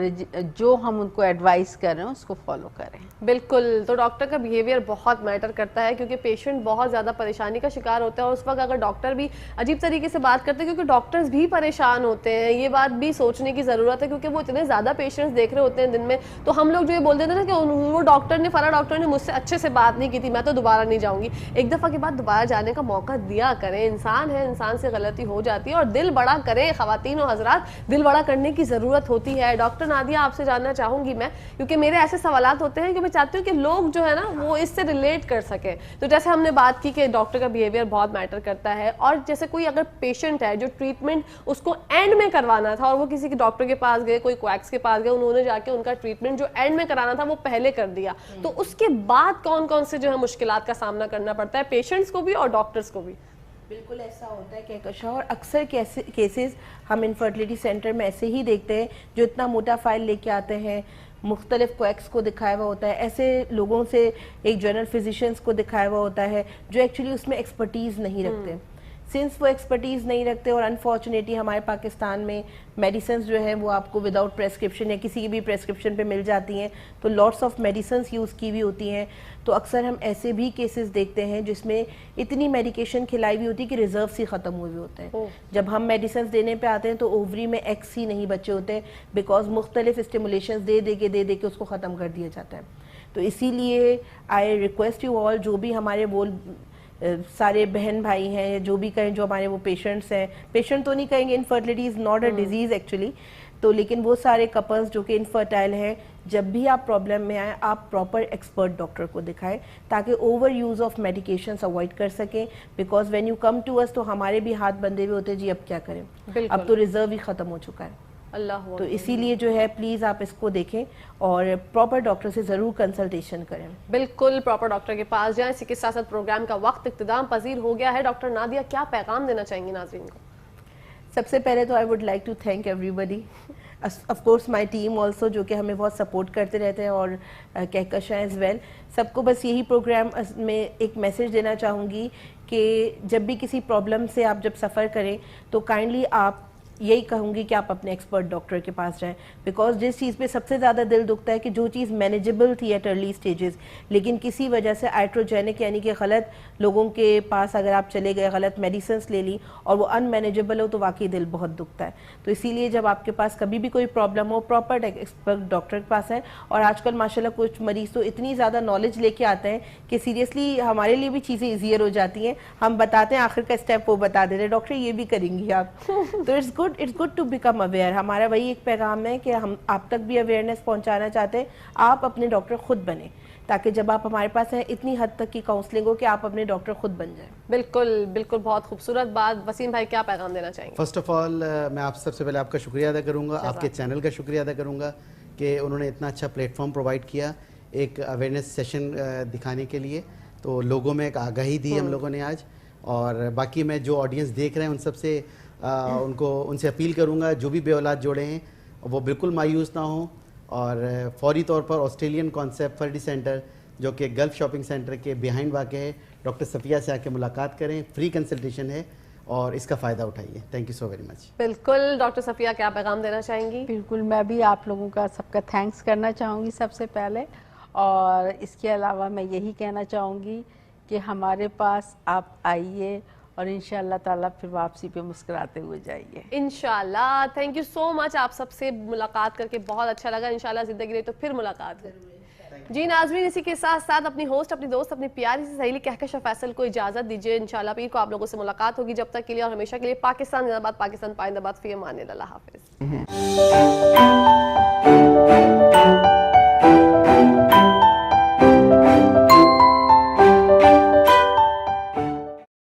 جو ہم ان کو ایڈوائز کر رہے ہیں اس کو فالو کریں. بالکل. تو ڈاکٹر کا بیہیویئر بہت میٹر کرتا ہے, کیونکہ پیشنٹ بہت زیادہ پریشانی کا شکار ہوتا ہے, اور اس وقت اگر ڈاکٹر بھی عجیب طریقے سے بات کرتے ہیں, کیونکہ ڈاکٹرز بھی پریشان ہوتے ہیں, یہ بات بھی سوچنے کی ضرورت ہے, کیونکہ وہ اتنے زیادہ پیشنٹس دیکھ رہے ہوتے ہیں دن میں. تو ہم لوگ جو یہ بول دیتے ہیں نا کہ وہ ڈاکٹر نے, فلاں ڈاکٹر نے مجھ سے اچھے سے بات نہیں کی تھی, میں تو دوبارہ نہیں جاؤں گی. ایک دفعہ کے بعد دوبارہ جانے کا موقع دیا کریں. انسان ہے, انسان سے غلطی ہو جاتی ہے, اور دل بڑا کریں. خواتین و حضرات, دل بڑا کرنے کی ضرورت ہوتی ہے. ڈاکٹر نادیہ, آپ سے جاننا چاہوں گی میں, کیونکہ میرے ایسے سوالات ہوتے ہیں کہ میں چاہتی ہوں کہ لوگ جو ہے نا وہ اس سے ریلیٹ کر سکیں. تو جیسے ہم نے بات کی کہ ڈاکٹر کا بیہیویئر بہت میٹر کرتا ہے, اور جیسے کوئی اگر پیشنٹ ہے جو ٹریٹمنٹ اس کو اینڈ میں کروانا تھا, اور وہ کسی کے ڈاکٹر کے پاس گئے, کوئی کویکس کے پاس گئے, انہوں نے جا کے ان کا ٹریٹمنٹ جو اینڈ میں کرانا تھا وہ پہلے کر دیا, تو اس کے بعد کون کون سے جو ہے مشکلات کا سامنا کرنا پڑتا ہے پیشنٹس کو بھی اور ڈاکٹرس کو بھی؟ بالکل ایسا ہوتا ہے کہکشاں, اور اکثر کیسز ہم انفرٹیلیٹی سینٹر میں ایسے ہی دیکھتے ہیں جو اتنا موٹا فائل لے کے آتے ہیں, مختلف کویکس کو دکھایا ہوا ہوتا ہے, ایسے لوگوں سے ایک جنرل فزیشینس کو دکھایا ہوا ہوتا ہے جو ایکچولی اس میں ایکسپرٹیز نہیں رکھتے. سنس وہ ایکسپرٹیز نہیں رکھتے, اور انفارچونیٹلی ہمارے پاکستان میں میڈیسنز جو ہیں وہ آپ کو وداؤٹ پریسکرپشن یا کسی بھی پریسکرپشن پہ مل جاتی ہیں, تو لاٹس آف میڈیسنز یوز کی ہوئی ہوتی ہیں. تو اکثر ہم ایسے بھی کیسز دیکھتے ہیں جس میں اتنی میڈیکیشن کھلائی ہوئی ہوتی ہے کہ ریزروس ہی ختم ہوئے ہوتے ہیں. جب ہم میڈیسنز دینے پہ آتے ہیں تو اووری میں ایگس ہی نہیں بچے ہوتے, بیکاز مختلف اسٹیمولیشنز دے دے کے اس کو ختم کر دیا جاتا ہے. تو اسی لیے آئی ریکویسٹ یو آل, جو بھی ہمارے وہ सारे बहन भाई हैं, जो भी कहें, जो हमारे वो पेशेंट्स हैं, पेशेंट तो नहीं कहेंगे, infertility is not a disease actually, तो लेकिन वो सारे कपल्स जो कि इनफर्टाइल हैं, जब भी आप प्रॉब्लम में आए आप प्रॉपर एक्सपर्ट डॉक्टर को दिखाएं ताकि over use of medications avoid कर सकें, because when you come to us तो हमारे भी हाथ बंधे हुए होते हैं, जी अब क्या करें, बिल्कुल। अब तो रिजर्व ही ख़त्म हो चुका है। अल्लाह तो इसीलिए जो है प्लीज़ आप इसको देखें और प्रॉपर डॉक्टर से ज़रूर कंसल्टेशन करें। बिल्कुल प्रॉपर डॉक्टर के पास जाएं। इसी के साथ साथ प्रोग्राम का वक्त इख्तिताम पजीर हो गया है। डॉक्टर नादिया क्या पैगाम देना चाहेंगी नाज़रीन को? सबसे पहले तो I would like to thank everybody, of course my team also, जो कि हमें बहुत सपोर्ट करते रहते हैं, और कहकशां एज वेल। सबको बस यही प्रोग्राम में एक मैसेज देना चाहूँगी कि जब भी किसी प्रॉब्लम से आप जब सफ़र करें तो काइंडली आप यही कहूँगी कि आप अपने एक्सपर्ट डॉक्टर के पास जाएं, बिकॉज जिस चीज़ पे सबसे ज़्यादा दिल दुखता है कि जो चीज़ मैनेजेबल थी एट अर्ली स्टेजेस, लेकिन किसी वजह से आइट्रोजेनिक यानी कि गलत लोगों के पास अगर आप चले गए, गलत मेडिसिन्स ले ली और वो अनमैनेजेबल हो, तो वाकई दिल बहुत दुखता है। तो इसीलिए जब आपके पास कभी भी कोई प्रॉब्लम हो, प्रॉपर एक्सपर्ट डॉक्टर के पास है। और आजकल माशाल्लाह कुछ मरीज़ तो इतनी ज़्यादा नॉलेज लेके आते हैं कि सीरियसली हमारे लिए भी चीज़ें ईजियर हो जाती हैं, हम बताते हैं, आखिर का स्टेप वो बता देते हैं, डॉक्टर ये भी करेंगी आप। तो it's good to become aware. हमारा वही एक पैगाम है कि हम आप तक भी अवेयरनेस पहुंचाना चाहते हैं, आप अपने डॉक्टर खुद बने, ताकि जब आप हमारे पास हैं इतनी हद तक की काउंसलिंग हो कि आप अपने डॉक्टर खुद बन जाएं। बिल्कुल बिल्कुल, बहुत खूबसूरत बात। वसीम भाई क्या पैगाम देना चाहेंगे? फर्स्ट ऑफ ऑल मैं आप सबसे पहले आपका शुक्रिया अदा करूँगा, आपके चैनल का शुक्रिया अदा करूँगा कि उन्होंने इतना अच्छा प्लेटफॉर्म प्रोवाइड किया एक अवेयरनेस सेशन दिखाने के लिए, तो लोगों में एक आगाही दी हम लोगों ने आज। और बाकी मैं जो ऑडियंस देख रहे हैं उन सबसे उनसे अपील करूंगा, जो भी बेऔलाद जोड़े हैं वो बिल्कुल मायूस ना हो, और फौरी तौर पर ऑस्ट्रेलियन कॉन्सेप्ट फर्टिलिटी सेंटर जो कि गल्फ शॉपिंग सेंटर के बिहाइंड वाक़ है, डॉक्टर सफ़िया से आके मुलाकात करें, फ्री कंसल्टेशन है और इसका फ़ायदा उठाइए। Thank you so very much. बिल्कुल डॉक्टर सफ़िया क्या पैगाम देना चाहेंगी? बिल्कुल, मैं भी आप लोगों का सबका थैंक्स करना चाहूँगी सबसे पहले, और इसके अलावा मैं यही कहना चाहूँगी कि हमारे पास आप आइए और इंशाअल्लाह ताला फिर वापसी पे मुस्कुराते हुए जाइए इंशाअल्लाह। थैंक यू सो मच, आप सबसे मुलाकात करके बहुत अच्छा लगा। इंशाअल्लाह ज़िंदगी रही तो फिर मुलाकात होगी। जी नाज़रीन, इसी के साथ साथ अपनी होस्ट, अपनी दोस्त, अपनी प्यारी सी सहेली कहकशा फैसल को इजाज़त दीजिए। इंशाअल्लाह पीर को आप लोगों से मुलाकात होगी। जब तक के लिए और हमेशा के लिए पाकिस्तान जिंदाबाद, पाकिस्तान पाइंदाबाद, फी अमान अल्लाह हाफिज़।